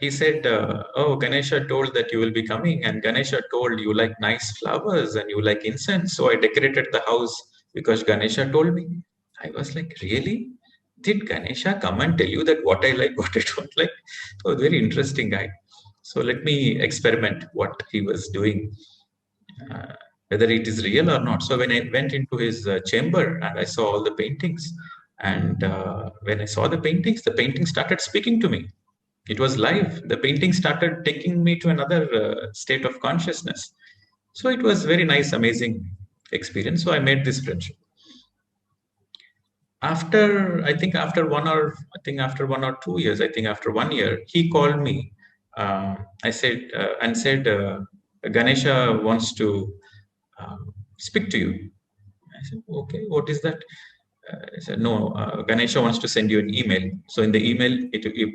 He said, oh, Ganesha told that you will be coming, and Ganesha told you like nice flowers and you like incense. So I decorated the house because Ganesha told me. I was like, really? Did Ganesha come and tell you that what I like, what I don't like? Oh, very interesting guy. So let me experiment what he was doing, whether it is real or not. So when I went into his chamber and I saw all the paintings, and when I saw the paintings started speaking to me. It was live. The painting started taking me to another state of consciousness. So it was very nice, amazing experience. So I made this friendship. After 1 or 2 years, after 1 year, he called me. I said, Ganesha wants to speak to you. I said, okay, what is that? I said, no, Ganesha wants to send you an email. So in the email,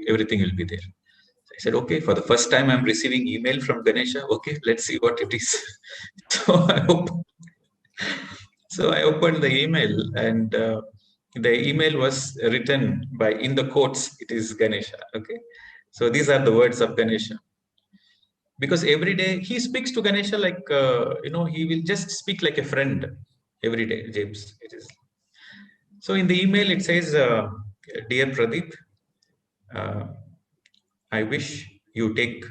everything will be there. So I said, okay, for the first time I'm receiving email from Ganesha. Okay, let's see what it is. So I opened the email, and the email was written by, in the quotes, it is Ganesha. Okay, so these are the words of Ganesha. Because every day he speaks to Ganesha like, he will just speak like a friend every day, James. It is. So in the email it says, Dear Pradeep, I wish you take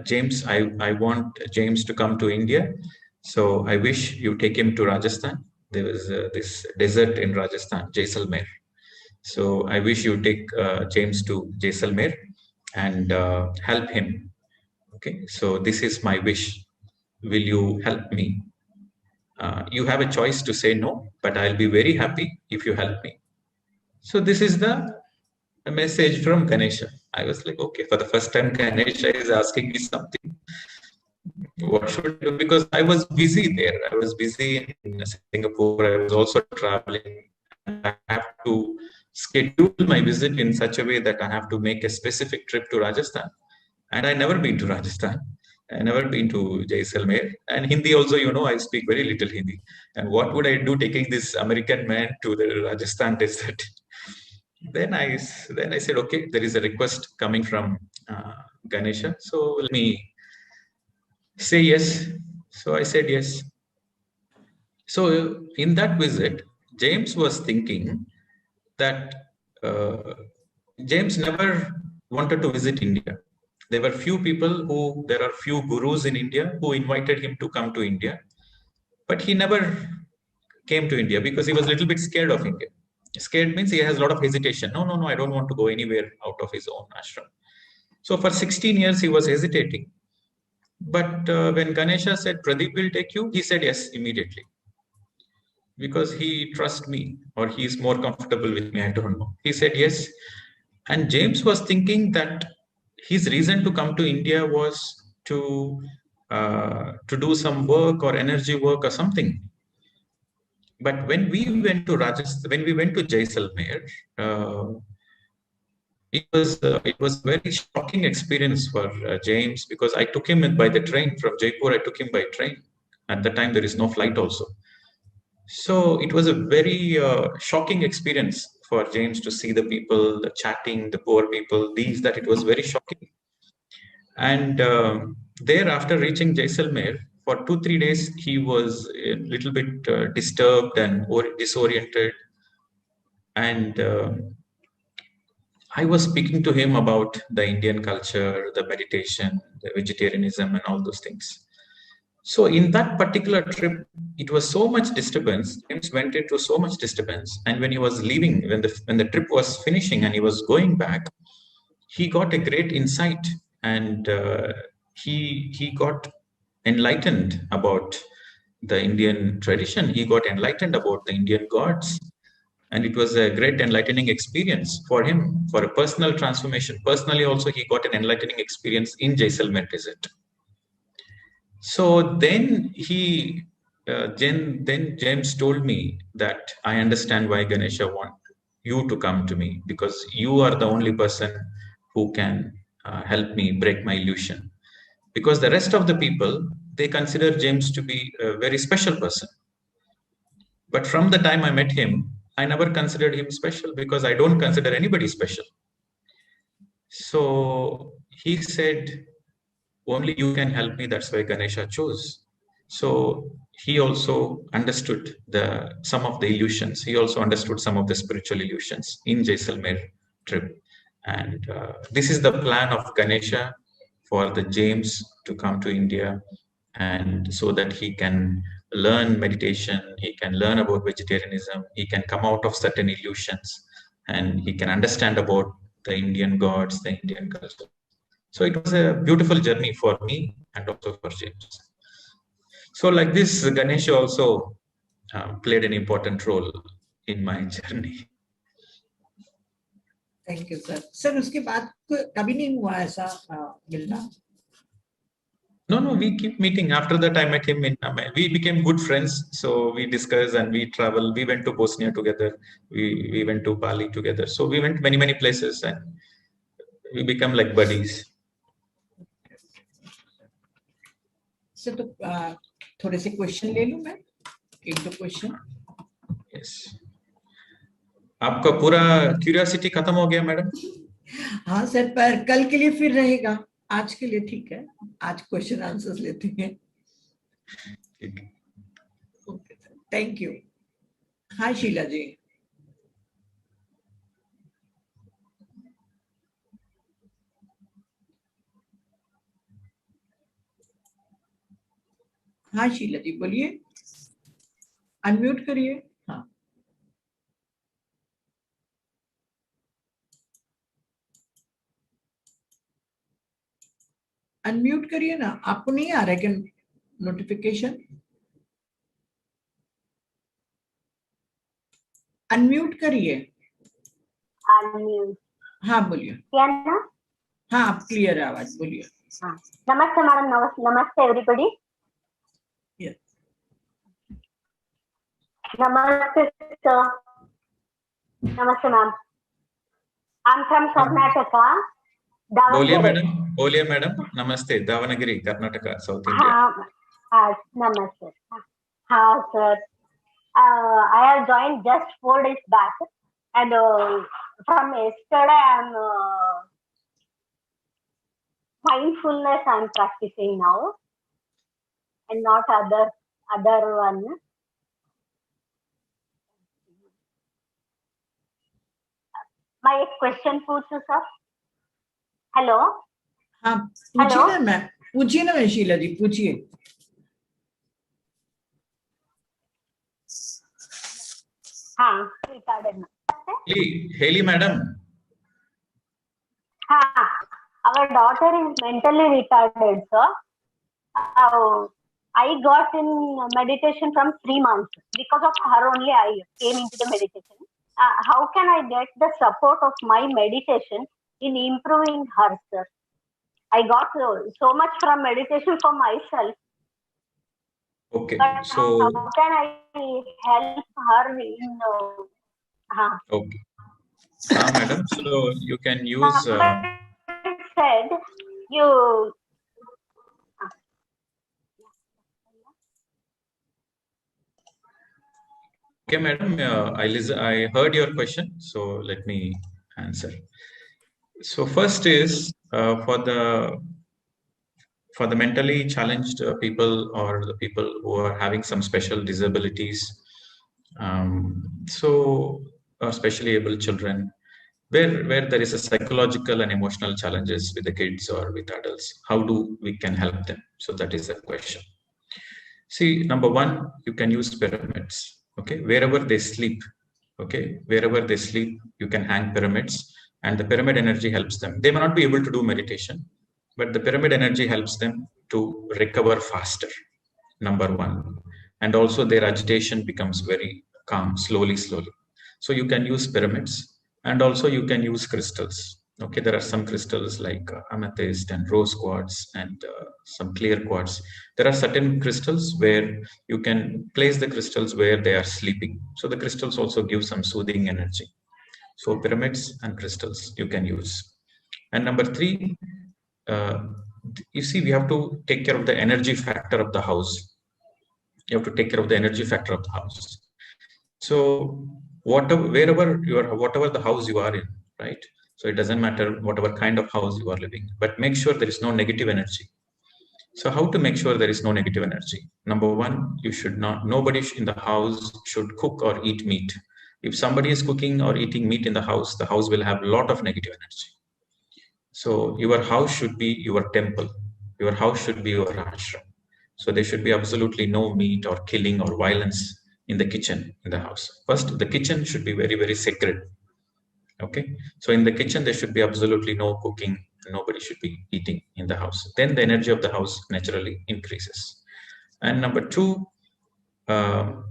James. I want James to come to India. So I wish you take him to Rajasthan. There was this desert in Rajasthan, Jaisalmer. So I wish you take James to Jaisalmer and help him. Okay, so this is my wish. Will you help me? You have a choice to say no, but I'll be very happy if you help me. So this is the message from Ganesha. I was like, okay, for the first time Ganesha is asking me something. What should I do? Because I was busy there. I was busy in Singapore. I was also traveling. I have to schedule my visit in such a way that I have to make a specific trip to Rajasthan. And I never been to Rajasthan. I never been to Jaisalmer. And Hindi also, I speak very little Hindi. And what would I do taking this American man to the Rajasthan desert? Then I said, okay, there is a request coming from Ganesha. So let me say yes. So I said yes. So in that visit, James was thinking that James never wanted to visit India. There were few gurus in India who invited him to come to India, but he never came to India because he was a little bit scared of India. Scared means he has a lot of hesitation. No, I don't want to go anywhere out of his own ashram. So for 16 years, he was hesitating. But when Ganesha said, Pradeep will take you, he said yes immediately. Because he trusts me, or he is more comfortable with me, I don't know. He said yes. And James was thinking that his reason to come to India was to do some work or energy work or something. But when we went to Jaisalmer, it was a very shocking experience for James, because I took him by the train from Jaipur. I took him by train. At the time, there is no flight also. So it was a very shocking experience for James to see the people, the chatting, the poor people, that it was very shocking. And there, after reaching Jaisalmer, for 2-3 days, he was a little bit disturbed and disoriented. And I was speaking to him about the Indian culture, the meditation, the vegetarianism, and all those things. So in that particular trip, it was so much disturbance. James went into so much disturbance. And when he was leaving, when the trip was finishing and he was going back, he got a great insight, and he got enlightened about the Indian tradition. He got enlightened about the Indian gods. And it was a great enlightening experience for him, for a personal transformation. Personally, also, he got an enlightening experience in Jaisalmer desert. So then James told me that I understand why Ganesha want you to come to me, because you are the only person who can help me break my illusion. Because the rest of the people, they consider James to be a very special person. But from the time I met him, I never considered him special, because I don't consider anybody special. So he said, only you can help me. That's why Ganesha chose. So he also understood some of the illusions. He also understood some of the spiritual illusions in Jaisalmer trip. And this is the plan of Ganesha for the James to come to India, and so that he can learn meditation, he can learn about vegetarianism, he can come out of certain illusions, and he can understand about the Indian gods, the Indian culture. So it was a beautiful journey for me and also for James. So like this, Ganesha also played an important role in my journey. Thank you, sir. Sir, उसके बाद कभी नहीं हुआ ऐसा मिलना? No, we keep meeting. After that, I met him we became good friends. So we discussed and we traveled. We went to Bosnia together. We went to Bali together. So we went many places, and we become like buddies. So थोड़े से question ले लूं मैं, एक दो question. Yes, आपका पूरा curiosity खत्म हो गया मैडम? हाँ सर, पर कल के लिए फिर रहेगा, आज के लिए ठीक है, आज क्वेश्चन आंसर्स लेते हैं। ठीक है, ओके सर, थैंक यू। हाँ शीला जी। हाँ शीला जी बोलिए, अनम्यूट करिए। हाँ अनम्यूट करिए ना, आपको नहीं आ रहा है क्या नोटिफिकेशन? अनम्यूट करिए। अनम्यूट। हाँ बोलिए। क्या ना? हाँ आप क्लियर है आवाज, बोलिए। हाँ, नमस्ते मैडम, नमस्ते एवरीबॉडी। Yes. नमस्ते सर, नमस्ते ma'am. I am from Karnataka, बोलिए दावणगेरे। मैडम, बोलिए मैडम। नमस्ते, दावणगेरे, कर्नाटका, साउथ इंडिया। हाँ नमस्ते। हाँ sir, I have joined just 4 days back, and from yesterday I'm mindfulness I'm practicing now, and not other one. My question पूछूं sir? Hello. हाँ पूछिए ना मैम, पूछिए ना शीला जी, पूछिए। हाँ retarded Haley madam. हाँ, our daughter is mentally retarded, sir. I got in meditation from 3 months. Because of her only I came into the meditation. How can I get the support of my meditation in improving her, sir? I got so much from meditation for myself. Okay, but so how can I help her in? Okay, madam. So you can use. Said you. Okay, madam. I heard your question, so let me answer. So first is for the mentally challenged people or the people who are having some special disabilities. So especially able children, where there is a psychological and emotional challenges with the kids or with adults, how do we can help them? So that is the question. See, number one, you can use pyramids. Okay, wherever they sleep, you can hang pyramids, and the pyramid energy helps them. They may not be able to do meditation, but the pyramid energy helps them to recover faster. Number one, and also their agitation becomes very calm, slowly. So you can use pyramids, and also you can use crystals. Okay, there are some crystals like amethyst and rose quartz and some clear quartz. There are certain crystals where you can place the crystals where they are sleeping. So the crystals also give some soothing energy. So pyramids and crystals you can use. And number three, you see, we have to take care of the energy factor of the house. You have to take care of the energy factor of the house. So whatever the house you are in, right? So it doesn't matter whatever kind of house you are living, but make sure there is no negative energy. So how to make sure there is no negative energy? Number one, nobody in the house should cook or eat meat. If somebody is cooking or eating meat in the house will have a lot of negative energy. So your house should be your temple. Your house should be your ashram. So there should be absolutely no meat or killing or violence in the kitchen in the house. First, the kitchen should be very, very sacred. Okay, so in the kitchen there should be absolutely no cooking. Nobody should be eating in the house. Then the energy of the house naturally increases. And number two, there are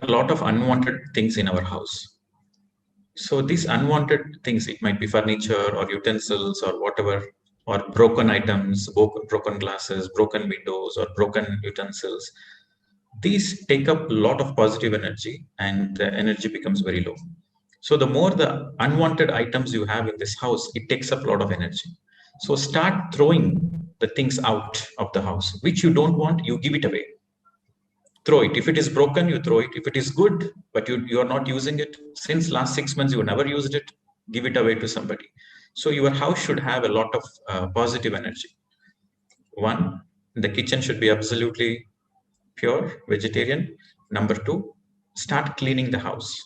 a lot of unwanted things in our house. So these unwanted things, it might be furniture or utensils or whatever, or broken items, broken glasses, broken windows, or broken utensils. These take up a lot of positive energy, and the energy becomes very low. So the more the unwanted items you have in this house, it takes up a lot of energy. So start throwing the things out of the house. Which you don't want, you give it away. Throw it. If it is broken, you throw it. If it is good, but you are not using it, since last 6 months you never used it, give it away to somebody. So your house should have a lot of positive energy. One, the kitchen should be absolutely pure, vegetarian. Number two, start cleaning the house.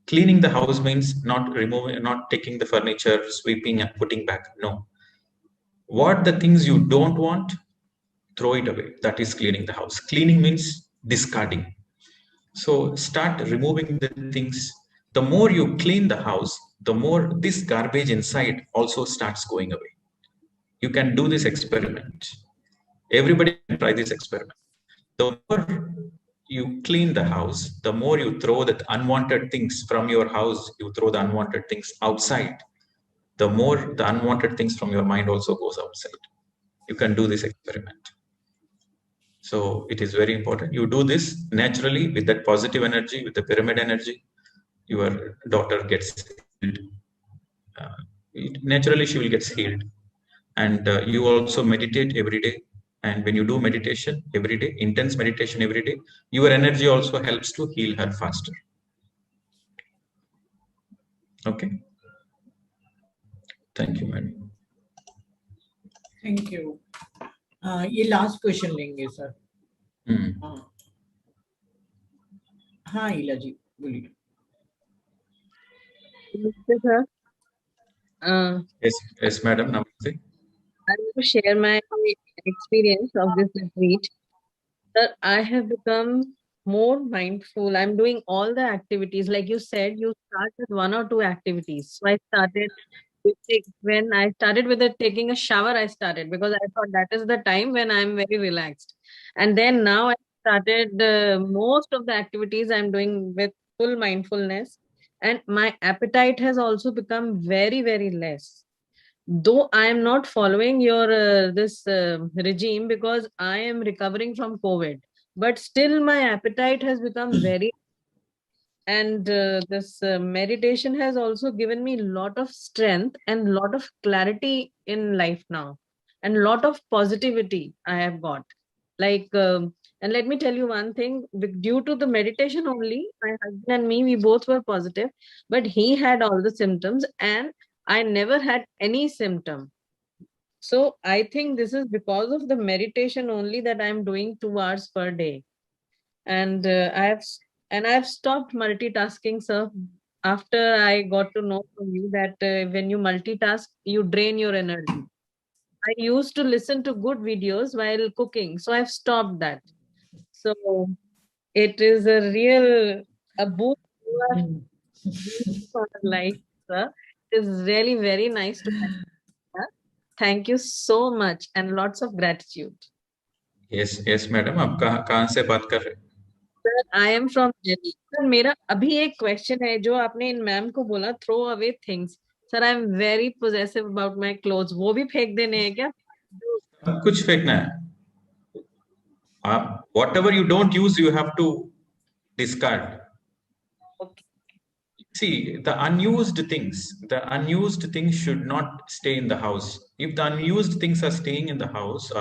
Cleaning the house means not removing, not taking the furniture, sweeping and putting back. No. What the things you don't want, throw it away. That is cleaning the house. Cleaning means discarding. So start removing the things. The more you clean the house, the more this garbage inside also starts going away. You can do this experiment. Everybody can try this experiment. The more you clean the house, the more you throw the unwanted things from your house, you throw the unwanted things outside, the more the unwanted things from your mind also goes outside. You can do this experiment. So it is very important. You do this naturally with that positive energy, with the pyramid energy, your daughter gets healed. Naturally, she will get healed. And you also meditate every day. And when you do meditation every day, intense meditation every day, your energy also helps to heal her faster. Okay. Thank you, madam. Thank you. ये last question लेंगे sir. हाँ इला जी बोलिए. Sir. Yes, madam. Namaste. I want to share my experience of this retreat. Sir, I have become more mindful. I'm doing all the activities. Like you said, you start with 1 or 2 activities. So I started when I started with taking a shower, I started because I thought that is the time when I'm very relaxed. And then now I started most of the activities I'm doing with full mindfulness. And my appetite has also become very, very less. Though I am not following your this regime because I am recovering from COVID, but still my appetite has become very, and this meditation has also given me a lot of strength and lot of clarity in life now, and lot of positivity I have got. Like, and let me tell you one thing, due to the meditation only, my husband and me, we both were positive, but he had all the symptoms and I never had any symptom. So I think this is because of the meditation only that I'm doing 2 hours per day. And I've stopped multitasking, sir. After I got to know from you that when you multitask, you drain your energy. I used to listen to good videos while cooking, so I've stopped that. So it is a boost for life, sir. It is really very nice to have you. Thank you so much and lots of gratitude. Yes, madam. आप कहाँ से बात कर रहे हैं? Sir, I am from Delhi. Sir, मेरा अभी एक question है जो आपने इन मैम को बोला throw away things. Sir, I am very possessive about my clothes. वो भी फेंक देने हैं क्या? कुछ फेंकना है. Whatever you don't use, you have to discard. Okay. See, the unused things should not stay in the house. If the unused things are staying in the house,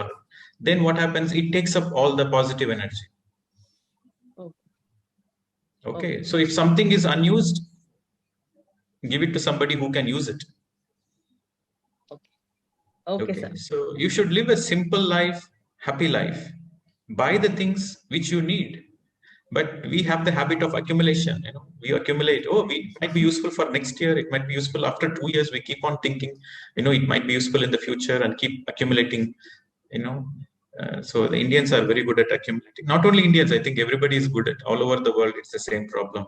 then what happens? It takes up all the positive energy. Okay. So if something is unused, give it to somebody who can use it. Okay, sir. So you should live a simple life, happy life. Buy the things which you need. But we have the habit of accumulation. We accumulate. It might be useful for next year. It might be useful after 2 years. We keep on thinking, it might be useful in the future, and keep accumulating. So the Indians are very good at accumulating. Not only Indians, I think everybody is good at. All over the world, it's the same problem.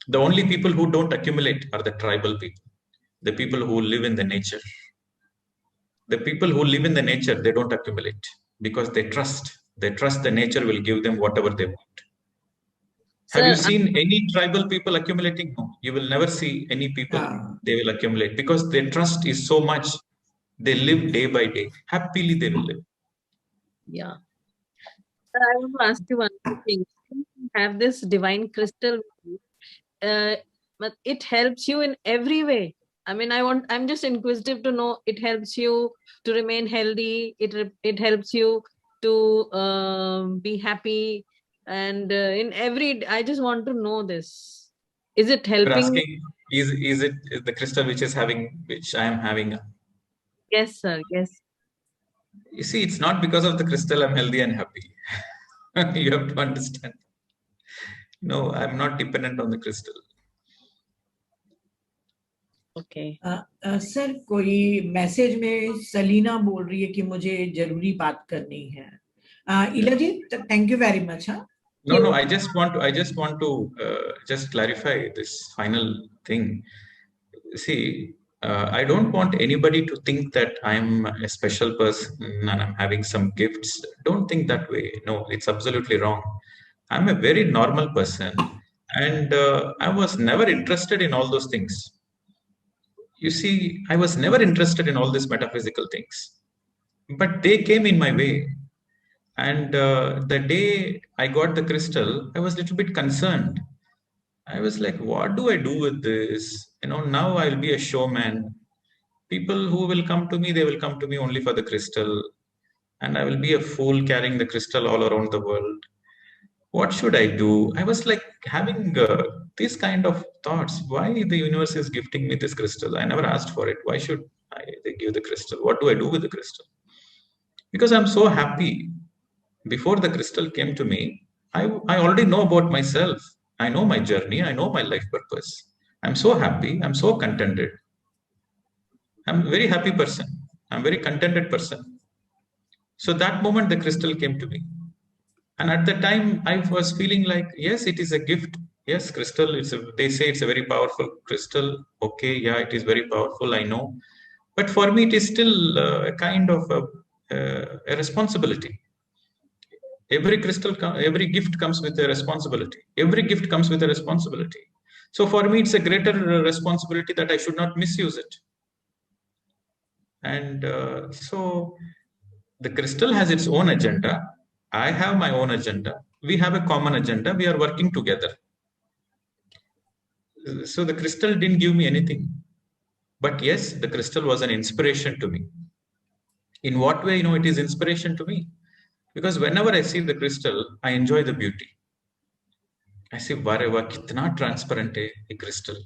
The only people who don't accumulate are the tribal people, the people who live in the nature. The people who live in the nature, they don't accumulate because they trust. They trust the nature will give them whatever they want. Sir, have you seen any tribal people accumulating? No, you will never see any people. They will accumulate because their trust is so much. They live day by day. Happily they will live. Yeah. Sir, I want to ask you one more thing. You have this divine crystal. But it helps you in every way. I mean, I'm just inquisitive to know. It helps you to remain healthy. It helps you to be happy, and I just want to know this. Is it You're helping? asking, is it the crystal which I am having? Yes, sir. Yes. You see, it's not because of the crystal I'm healthy and happy. You have to understand. No, I'm not dependent on the crystal. Okay. Sir कोई message में सलीना बोल रही है कि मुझे जरूरी बात करनी है. Ila ji, thank you very much. No, I just want to just clarify this final thing. See, I don't want anybody to think that I'm a special person and I'm having some gifts. Don't think that way. No, it's absolutely wrong. I'm a very normal person, and I was never interested in all those things. You see, I was never interested in all these metaphysical things, but they came in my way. And the day I got the crystal, I was a little bit concerned. I was like, what do I do with this? Now I'll be a showman. People who will come to me, they will come to me only for the crystal. And I will be a fool carrying the crystal all around the world. What should I do? I was like having these kind of thoughts. Why the universe is gifting me this crystal? I never asked for it. Why should they give the crystal? What do I do with the crystal? Because I'm so happy. Before the crystal came to me, I already know about myself. I know my journey. I know my life purpose. I'm so happy. I'm so contented. I'm a very happy person. I'm a very contented person. So that moment, the crystal came to me. And at the time, I was feeling like, yes, it is a gift. Yes, crystal, they say it's a very powerful crystal. Okay, yeah, it is very powerful, I know. But for me, it is still a kind of a responsibility. Every gift comes with a responsibility. Every gift comes with a responsibility. So for me, it's a greater responsibility that I should not misuse it. And so the crystal has its own agenda. I have my own agenda. We have a common agenda. We are working together. So the crystal didn't give me anything. But yes, the crystal was an inspiration to me. In what way, it is inspiration to me? Because whenever I see the crystal, I enjoy the beauty. I say, "Wow, kitna transparent hai a crystal.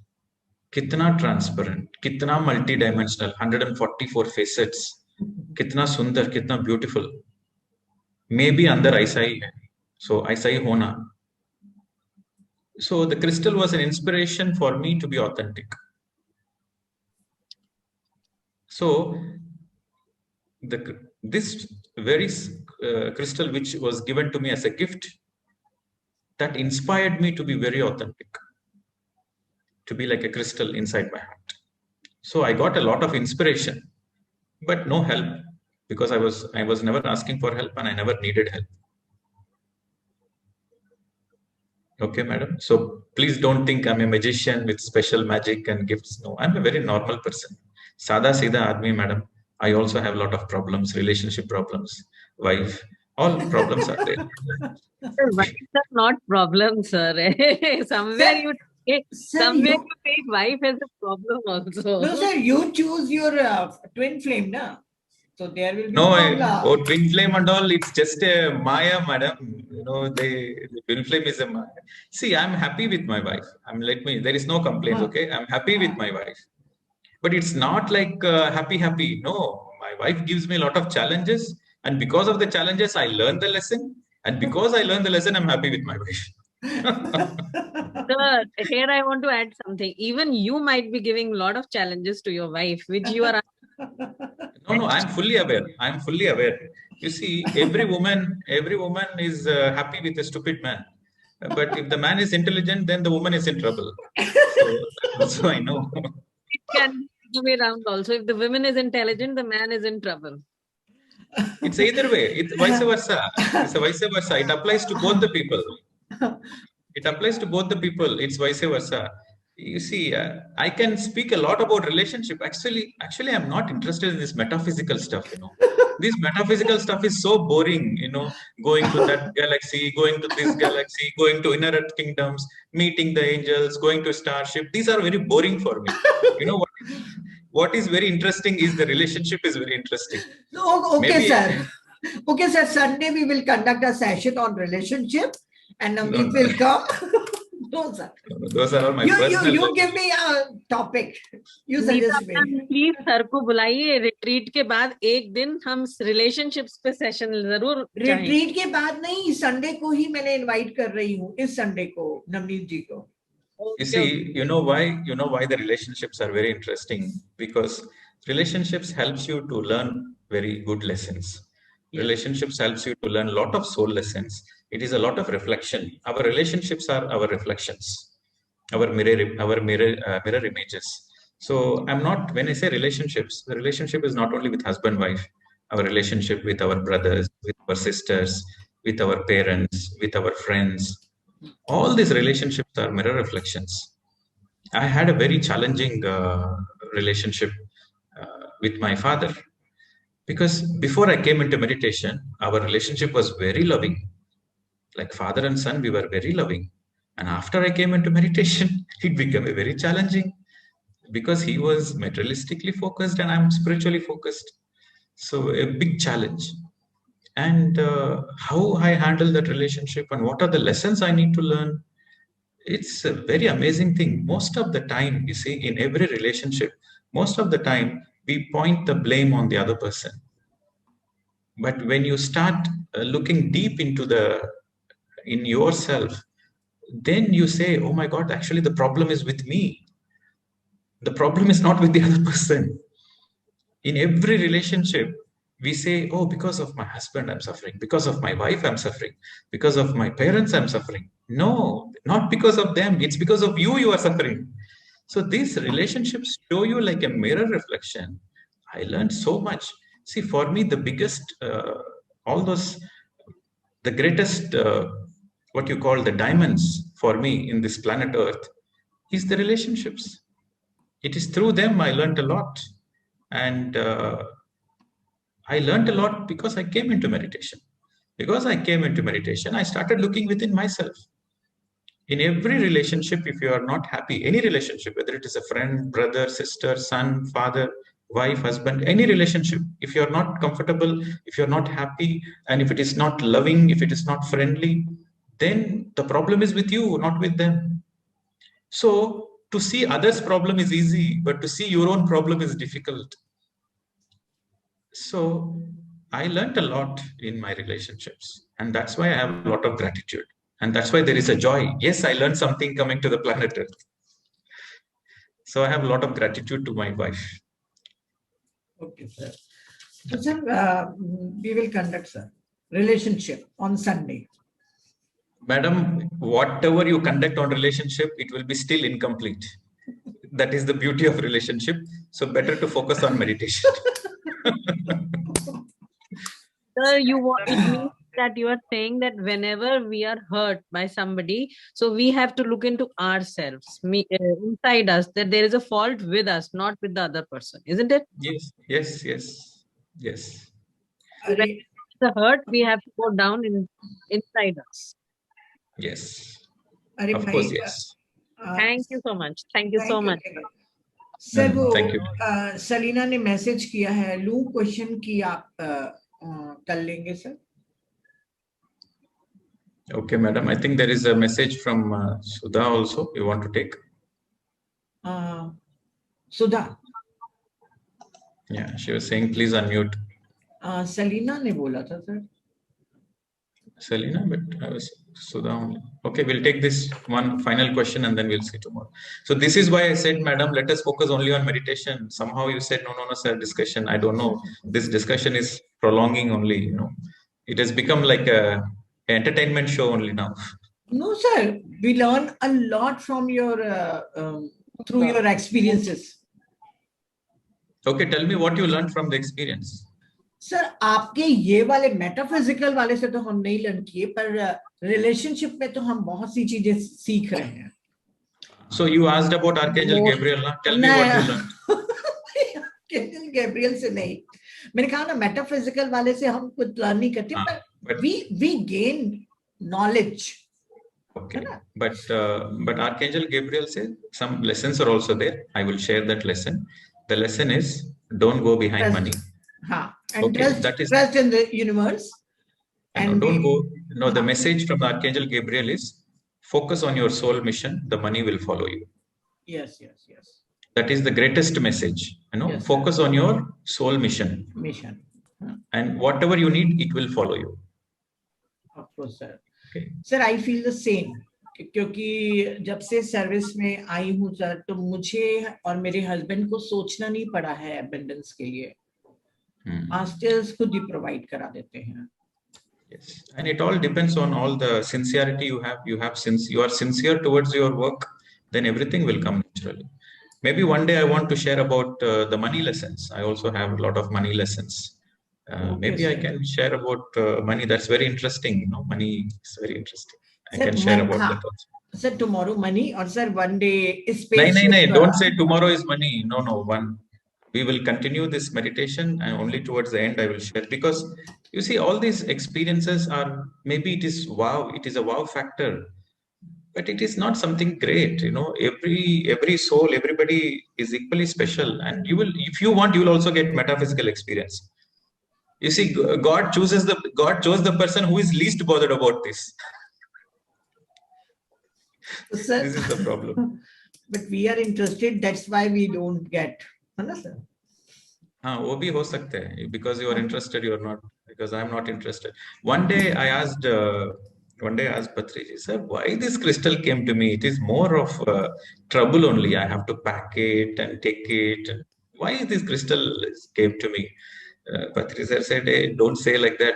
Kitna transparent, kitna multi-dimensional, 144 facets. Kitna sundar, kitna beautiful. Maybe andar aisa hi hai. So aisa hi hona." So the crystal was an inspiration for me to be authentic. So this very crystal which was given to me as a gift, that inspired me to be very authentic, to be like a crystal inside my heart. So I got a lot of inspiration, but no help, because I was never asking for help and I never needed help. Okay, madam. So please don't think I'm a magician with special magic and gifts. No, I'm a very normal person. Sada Sida Admi, madam. I also have a lot of problems, relationship problems, wife, all problems are there. Sir, wives are not problems, sir. Somewhere you take wife as a problem also. No, sir, you choose your twin flame, na? So there will be no twin flame and all. It's just a Maya, madam. The twin flame is a Maya. See, I'm happy with my wife. There is no complaints. Okay, I'm happy with my wife. But it's not like happy. No, my wife gives me a lot of challenges. And because of the challenges, I learn the lesson. And because I learn the lesson, I'm happy with my wife. Sir, here I want to add something. Even you might be giving a lot of challenges to your wife, which you are... No, I'm fully aware. You see, every woman is happy with a stupid man. But if the man is intelligent, then the woman is in trouble. So I know. It can be the way around also. If the woman is intelligent, the man is in trouble. It's either way. It's vice versa. It's a vice versa. It applies to both the people. It's vice versa. You see, I can speak a lot about relationship. Actually, I'm not interested in this metaphysical stuff. This metaphysical stuff is so boring. Going to that galaxy, going to this galaxy, going to inner earth kingdoms, meeting the angels, going to starship. These are very boring for me. what is very interesting is the relationship is very interesting. No, okay, Maybe- sir. Okay, sir. Sunday we will conduct a session on relationship, and Navneet will come. No, sir. Those are all my personal. You give me a topic. You suggest me. Please sir को बुलाइए retreat के बाद एक दिन हम relationships पे session जरूर चाहेंगे। रिट्रीट के बाद नहीं, संडे को ही मैंने इनवाइट कर रही हूँ, इस संडे को नवनीत जी को। You see, you know why the relationships are very interesting, because relationships helps you to learn very good lessons. Relationships helps you to learn a lot of soul lessons. It is a lot of reflection. Our relationships are our reflections, our mirror images. So when I say relationships, the relationship is not only with husband, wife, our relationship with our brothers, with our sisters, with our parents, with our friends. All these relationships are mirror reflections. I had a very challenging relationship with my father, because before I came into meditation, our relationship was very loving. Like father and son, we were very loving. And after I came into meditation, it became a very challenging, because he was materialistically focused and I'm spiritually focused. So a big challenge. And how I handle that relationship and what are the lessons I need to learn, it's a very amazing thing. Most of the time, you see, in every relationship, most of the time we point the blame on the other person. But when you start looking deep into in yourself, then you say, oh my God, actually the problem is with me. The problem is not with the other person. In every relationship, we say, oh, because of my husband, I'm suffering. Because of my wife, I'm suffering. Because of my parents, I'm suffering. No, not because of them. It's because of you are suffering. So these relationships show you like a mirror reflection. I learned so much. See, for me, the biggest, the greatest, what you call the diamonds for me in this planet Earth is the relationships. It is through them I learned a lot. And I learned a lot because I came into meditation. Because I came into meditation, I started looking within myself. In every relationship, if you are not happy, any relationship, whether it is a friend, brother, sister, son, father, wife, husband, any relationship, if you're not comfortable, if you're not happy, and if it is not loving, if it is not friendly, then the problem is with you, not with them. So to see others' problem is easy, but to see your own problem is difficult. So I learned a lot in my relationships, and that's why I have a lot of gratitude. And that's why there is a joy. Yes, I learned something coming to the planet Earth. So I have a lot of gratitude to my wife. Okay, sir. So, sir, we will conduct, sir, relationship on Sunday. Madam, whatever you conduct on relationship, it will be still incomplete. That is the beauty of relationship. So better to focus on meditation. Sir, it means that you are saying that whenever we are hurt by somebody, so we have to look into ourselves, inside us, that there is a fault with us, not with the other person, isn't it? Yes. When the hurt, we have to go down inside us. Yes. Of course, yes. Thank you so much. Thank you so much. Sir वो Thank you. Salina ने message किया है, लू question की आप कर लेंगे sir? Okay, madam. I think there is a message from Sudha also. You want to take? Sudha. Yeah, she was saying, please unmute. Selena ने बोला था sir. Selena, but I was Sudha only. Okay, we'll take this one final question and then we'll see tomorrow. So this is why I said, madam, let us focus only on meditation. Somehow you said, no, sir, discussion. I don't know. This discussion is prolonging only, It has become like a entertainment show only now. No, sir. We learn a lot from your, through your experiences. Okay, tell me what you learned from the experience. Sir आपके ये वाले metaphysical वाले से तो हम नहीं learn किए, पर रिलेशनशिप में तो हम बहुत सी चीजें सीख रहे हैं. So you asked about Archangel Gabriel. Tell me what you learned. Archangel Gabriel से नहीं, मैंने कहा ना मेटाफिजिकल वाले से हम कुछ लर्न नहीं करते, पर we gain knowledge. Okay, but Archangel Gabriel said some lessons are also there. I will share that lesson. The lesson is don't go behind money. And Okay, that is trust in the universe. And don't go. No, the message from Archangel Gabriel is focus on your soul mission. The money will follow you. Yes. That is the greatest message. Yes, focus on your soul mission. And whatever you need, it will follow you. Of course, sir. Okay. Sir, I feel the same. क्योंकि जब से service में आई हूँ sir, तो मुझे और मेरे husband को सोचना नहीं पड़ा है एबंडेंस के लिए. मास्टर्स खुद ही प्रोवाइड करा देते हैं. Yes, and it all depends on all the sincerity you have. Since you are sincere towards your work, then everything will come naturally. Maybe one day I want to share about the money lessons. I also have a lot of money lessons. Maybe I can share about money. That's very interesting. Money is very interesting. I can share about that also. Sir, tomorrow money, or sir, one day is No, don't say tomorrow is money. No, we will continue this meditation, and only towards the end I will share, because you see all these experiences are, maybe it is a wow factor, but it is not something great. Every soul, everybody is equally special, and if you want, you will also get metaphysical experience. You see, God chose the person who is least bothered about this. Sir, this is the problem. But we are interested, that's why we don't get. Sir? वो भी हो सकता है, because you are interested, you are not, because I am not interested. One day I asked Patriji, sir, why this crystal came to me? It is more of trouble only. I have to pack it and take it. Why this crystal came to me? Patriji sir said, hey, don't say like that,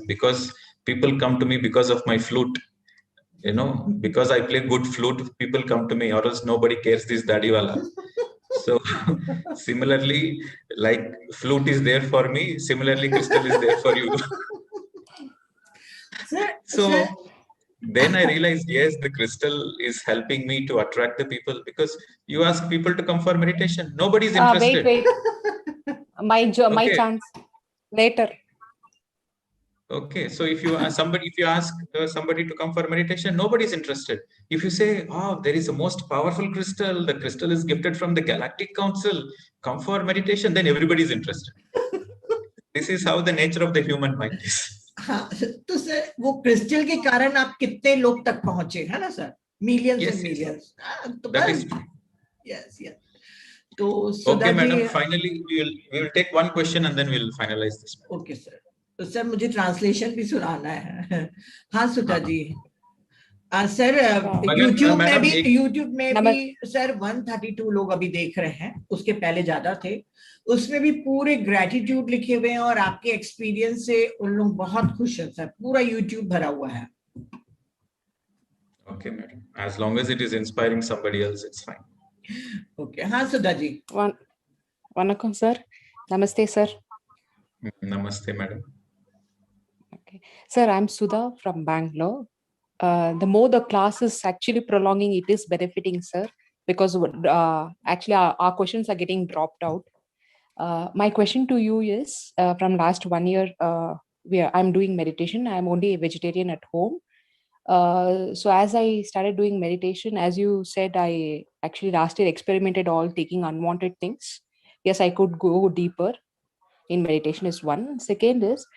because people come to me because of my flute. Because I play good flute, people come to me, or else nobody cares this Dadiwala. So similarly, like flute is there for me, similarly crystal is there for you. So then I realized, yes, the crystal is helping me to attract the people, because you ask people to come for meditation, nobody is interested. Wait. My chance later. Okay, so if you ask somebody to come for meditation, nobody is interested. If you say, oh, there is a most powerful crystal, the crystal is gifted from the Galactic Council, come for meditation, then everybody is interested. This is how the nature of the human mind is. तो sir वो crystal के कारण आप कितने लोग तक पहुंचे, है ना sir? Millions and millions. That is true. Yes. So okay, madam. Finally, we will take one question and then we will finalize this. Okay, sir. तो सर मुझे ट्रांसलेशन भी सुनाना है. हाँ सुधा जी. सर YouTube में भी सर 132 लोग अभी देख रहे हैं, उसके पहले ज्यादा थे. उसमें भी पूरे ग्रेटिट्यूड लिखे हुए हैं और आपके एक्सपीरियंस से उन लोग बहुत खुश हैं सर. पूरा YouTube भरा हुआ है. Okay, madam. As long as it is inspiring somebody else, it's fine. Okay. हाँ Sudha ji. Vanakkam sir. Namaste sir. Namaste madam. Okay, sir, I'm Sudha from Bangalore. The more the class is actually prolonging, it is benefiting, sir, because actually our questions are getting dropped out. My question to you is, from last 1 year, I'm doing meditation. I'm only a vegetarian at home. So as I started doing meditation, as you said, I actually last year experimented all taking unwanted things. Yes, I could go deeper in meditation is one. Second is,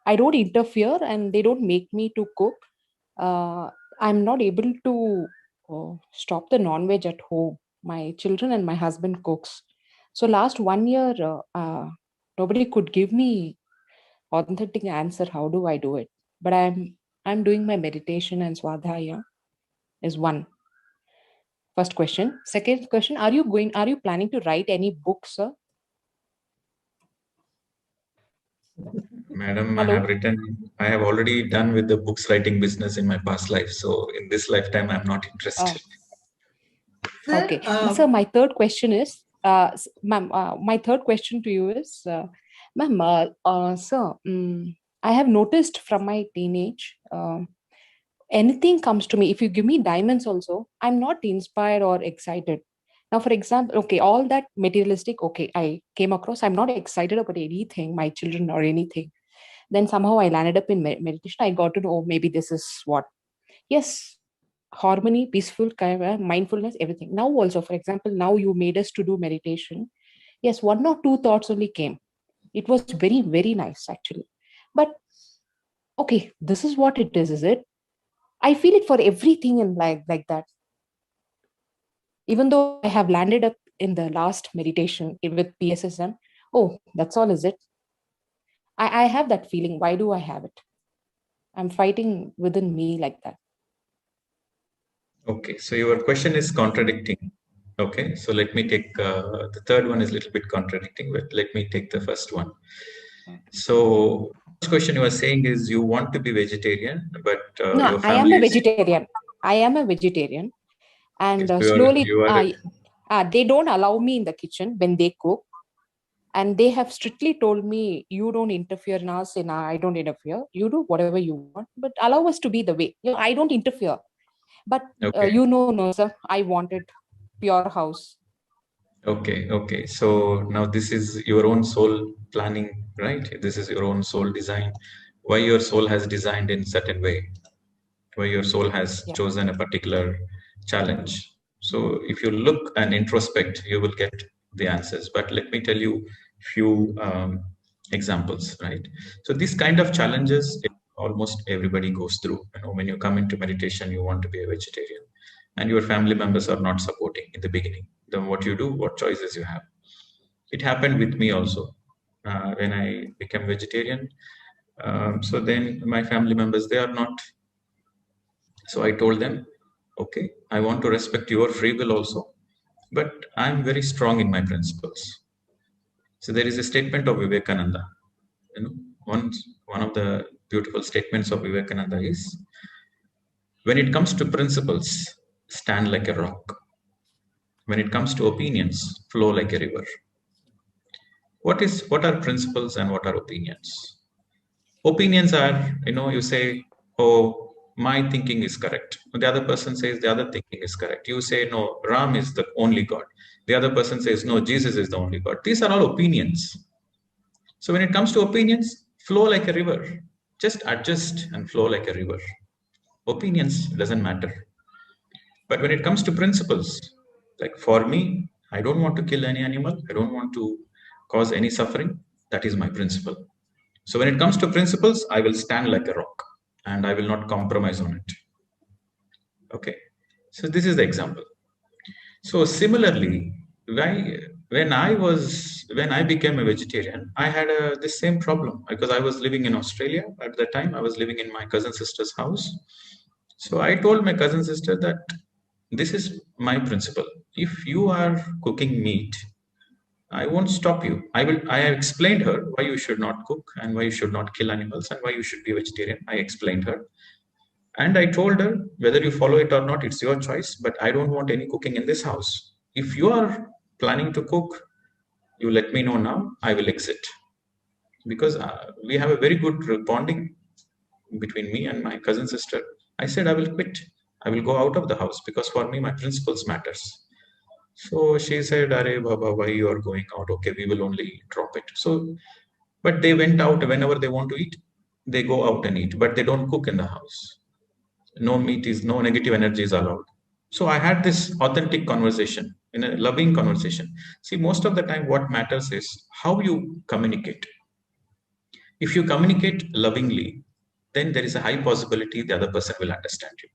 I don't interfere and they don't make me to cook. I'm not able to stop the non-veg at home. My children and my husband cooks. So last 1 year, nobody could give me authentic answer. How do I do it? But I'm doing my meditation and Swadhyaya is one. First question. Second question, are you planning to write any books, sir? Madam, Hello? I have already done with the books writing business in my past life. So in this lifetime, I'm not interested. Okay. So my third question is, ma'am, my third question to you is, ma'am, sir, I have noticed from my teenage, anything comes to me, if you give me diamonds also, I'm not inspired or excited. Now, for example, okay, all that materialistic, okay, I came across, I'm not excited about anything, my children or anything. Then somehow I landed up in meditation. I got to know, maybe this is what. Yes, harmony, peaceful, mindfulness, everything. Now also, for example, now you made us to do meditation. Yes, 1 or 2 thoughts only came. It was very, very nice actually. But okay, this is what it is it? I feel it for everything in like that. Even though I have landed up in the last meditation with PSSM, oh, that's all, is it? I have that feeling. Why do I have it? I'm fighting within me like that. Okay, so your question is contradicting. Okay, so let me take the third one is a little bit contradicting, but let me take the first one. So, first question you are saying is you want to be vegetarian, but No, your I am family a is vegetarian. I am a vegetarian, and okay, so slowly, you are they don't allow me in the kitchen when they cook, and they have strictly told me, "You don't interfere in us, and I don't interfere. You do whatever you want, but allow us to be the way. You know, I don't interfere." But okay. no, sir, I wanted pure house. Okay, okay. So now this is your own soul planning, right? This is your own soul design. Why your soul has designed in certain way, why your soul has Yeah. chosen a particular challenge. So if you look and introspect, you will get the answers. But let me tell you few examples, right? So these kind of challenges almost everybody goes through. You know, when you come into meditation, you want to be a vegetarian, and your family members are not supporting in the beginning. Then what you do, what choices you have. It happened with me also when I became vegetarian. So then my family members, they are not. So I told them, okay, I want to respect your free will also, but I'm very strong in my principles. So there is a statement of Vivekananda. You know, one of the beautiful statements of Vivekananda is, when it comes to principles, stand like a rock. When it comes to opinions, flow like a river. What are principles and what are opinions? Opinions are, you know, you say, oh, my thinking is correct. The other person says the other thinking is correct. You say, no, Ram is the only God. The other person says, no, Jesus is the only God. These are all opinions. So when it comes to opinions, flow like a river. Just adjust and flow like a river. Opinions doesn't matter. But when it comes to principles, like for me, I don't want to kill any animal. I don't want to cause any suffering. That is my principle. So when it comes to principles, I will stand like a rock and I will not compromise on it. Okay. So this is the example. So similarly, when I became a vegetarian, I had this same problem because I was living in Australia at the time. I was living in my cousin sister's house. So I told my cousin sister that this is my principle. If you are cooking meat, I won't stop you. I have explained her why you should not cook and why you should not kill animals and why you should be vegetarian. I explained her. And I told her, whether you follow it or not, it's your choice, but I don't want any cooking in this house. If you are planning to cook, you let me know now, I will exit. Because we have a very good bonding between me and my cousin sister. I said, I will quit. I will go out of the house because for me, my principles matters. So she said, Are Baba, why you are going out? Okay, we will only drop it. So, but they went out whenever they want to eat. They go out and eat, but they don't cook in the house. No negative energy is allowed. So I had this authentic conversation, in a loving conversation. See, most of the time what matters is how you communicate. If you communicate lovingly, then there is a high possibility the other person will understand you.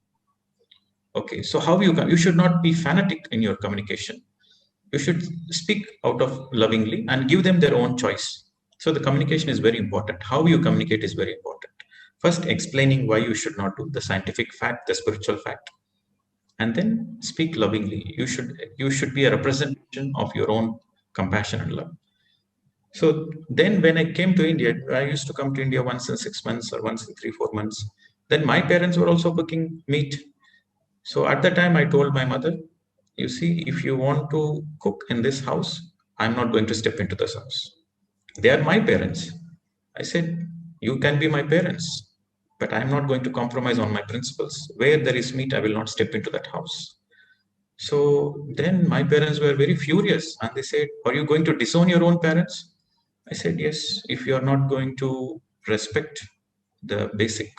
Okay, so how you should not be fanatic in your communication. You should speak out of lovingly and give them their own choice. So the communication is very important. How you communicate is very important. First, explaining why you should not do the scientific fact, the spiritual fact, and then speak lovingly. You should be a representation of your own compassion and love. So then when I came to India, I used to come to India once in 6 months or once in 3-4 months. Then my parents were also cooking meat. So at the time I told my mother, you see, if you want to cook in this house, I'm not going to step into this house. They are my parents. I said, you can be my parents, but I'm not going to compromise on my principles. Where there is meat, I will not step into that house. So then my parents were very furious and they said, are you going to disown your own parents? I said, yes, if you are not going to respect the basic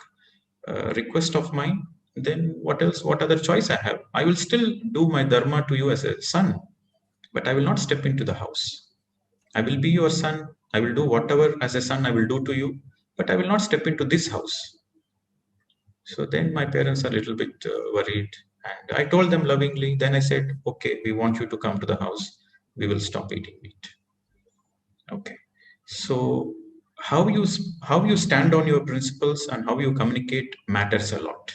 request of mine, then what else? What other choice I have? I will still do my dharma to you as a son, but I will not step into the house. I will be your son. I will do whatever as a son I will do to you, but I will not step into this house. So then my parents are a little bit worried, and I told them lovingly. Then I said, okay, we want you to come to the house. We will stop eating meat. Okay. So how you stand on your principles and how you communicate matters a lot.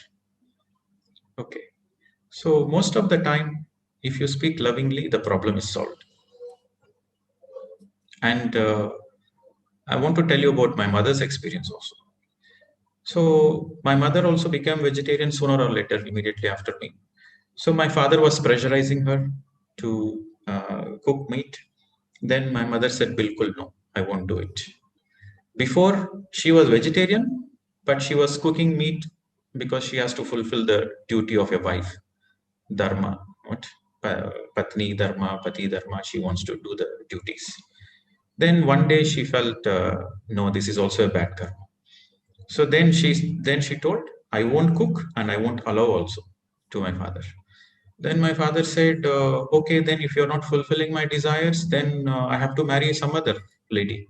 Okay. So most of the time, if you speak lovingly, the problem is solved. And I want to tell you about my mother's experience also. So my mother also became vegetarian sooner or later, immediately after me. So my father was pressurizing her to cook meat. Then my mother said, Bilkul, no, I won't do it. Before, she was vegetarian, but she was cooking meat because she has to fulfill the duty of a wife. Dharma, what? Patni Dharma, Pati Dharma, she wants to do the duties. Then one day she felt, no, this is also a bad karma. So then she told, I won't cook and I won't allow also to my father. Then my father said, okay, then if you're not fulfilling my desires, then I have to marry some other lady.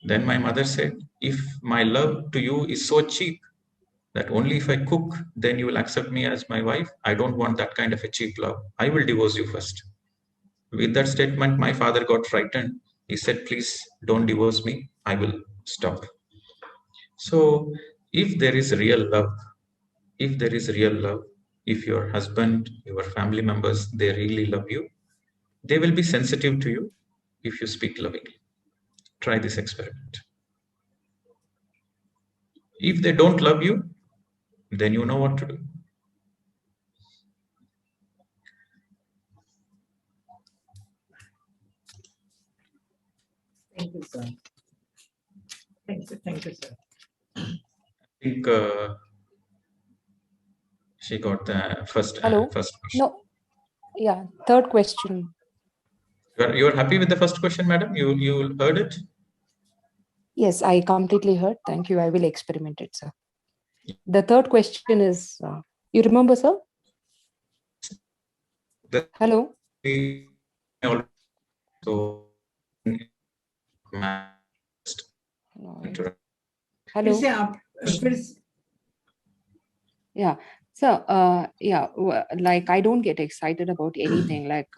Then my mother said, if my love to you is so cheap that only if I cook, then you will accept me as my wife, I don't want that kind of a cheap love. I will divorce you first. With that statement, my father got frightened. He said, please don't divorce me. I will stop. So if there is real love, if your husband, your family members, they really love you, they will be sensitive to you if you speak lovingly. Try this experiment. If they don't love you, then you know what to do. Thank you, sir. Thank you, sir. I think she got the first Hello? question. No. Yeah, third question. You are happy with the first question, madam? You heard it? Yes, I completely heard. Thank you. I will experiment it, sir. The third question is, you remember, sir? Hello? So, Hello? Yeah. So, like I don't get excited about anything. Like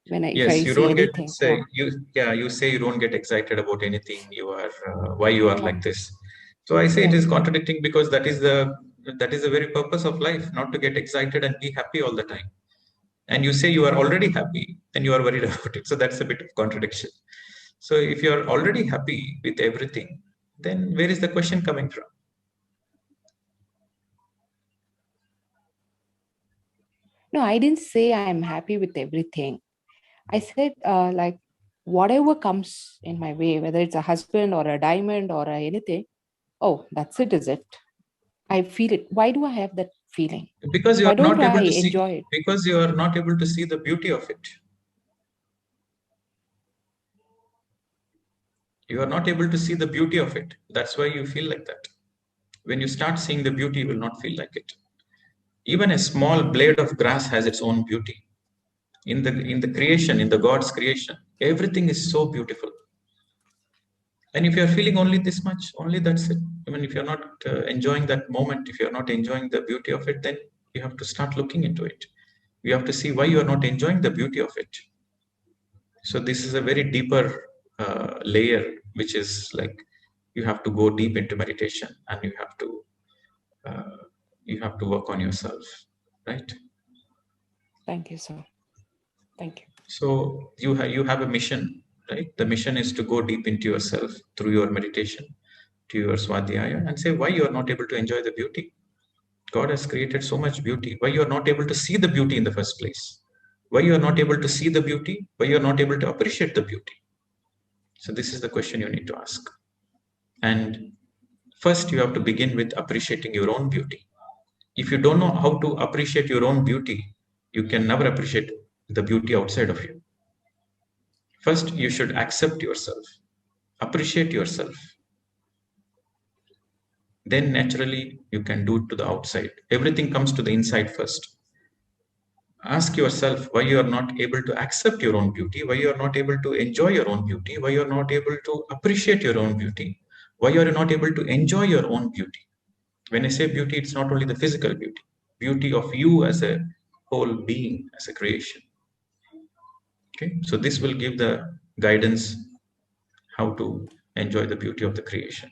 when if I you see don't anything. you say you don't get excited about anything. You are why you are like this. So I say it is contradicting, because that is the very purpose of life, not to get excited and be happy all the time. And you say you are already happy and you are worried about it. So that's a bit of contradiction. So if you are already happy with everything, then where is the question coming from? No, I didn't say I'm happy with everything. I said like whatever comes in my way, whether it's a husband or a diamond or anything, oh, that's it, is it? I feel it. Why do I have that feeling? Because you are not able to see. Enjoy it? Because you are not able to see the beauty of it. You are not able to see the beauty of it. That's why you feel like that. When you start seeing the beauty, you will not feel like it. Even a small blade of grass has its own beauty. In the creation, in the God's creation, everything is so beautiful. And if you are feeling only this much, only that's it. I mean, if you're not enjoying that moment, if you're not enjoying the beauty of it, then you have to start looking into it. You have to see why you are not enjoying the beauty of it. So this is a very deeper layer, which is like you have to go deep into meditation, and you have to work on yourself, right? Thank you, sir. Thank you. So you have a mission, right? The mission is to go deep into yourself through your meditation, to your Swadhyaya, and say why you are not able to enjoy the beauty. God has created so much beauty. Why you are not able to see the beauty in the first place? Why you are not able to see the beauty? Why you are not able to appreciate the beauty? So this is the question you need to ask. And first you have to begin with appreciating your own beauty. If you don't know how to appreciate your own beauty, you can never appreciate the beauty outside of you. First, you should accept yourself, appreciate yourself. then naturally you can do it to the outside. Everything comes to the inside first. Ask yourself why you are not able to accept your own beauty, why you are not able to enjoy your own beauty, why you are not able to appreciate your own beauty, why you are not able to enjoy your own beauty. When I say beauty, it's not only the physical beauty, beauty of you as a whole being, as a creation. Okay, so this will give the guidance how to enjoy the beauty of the creation.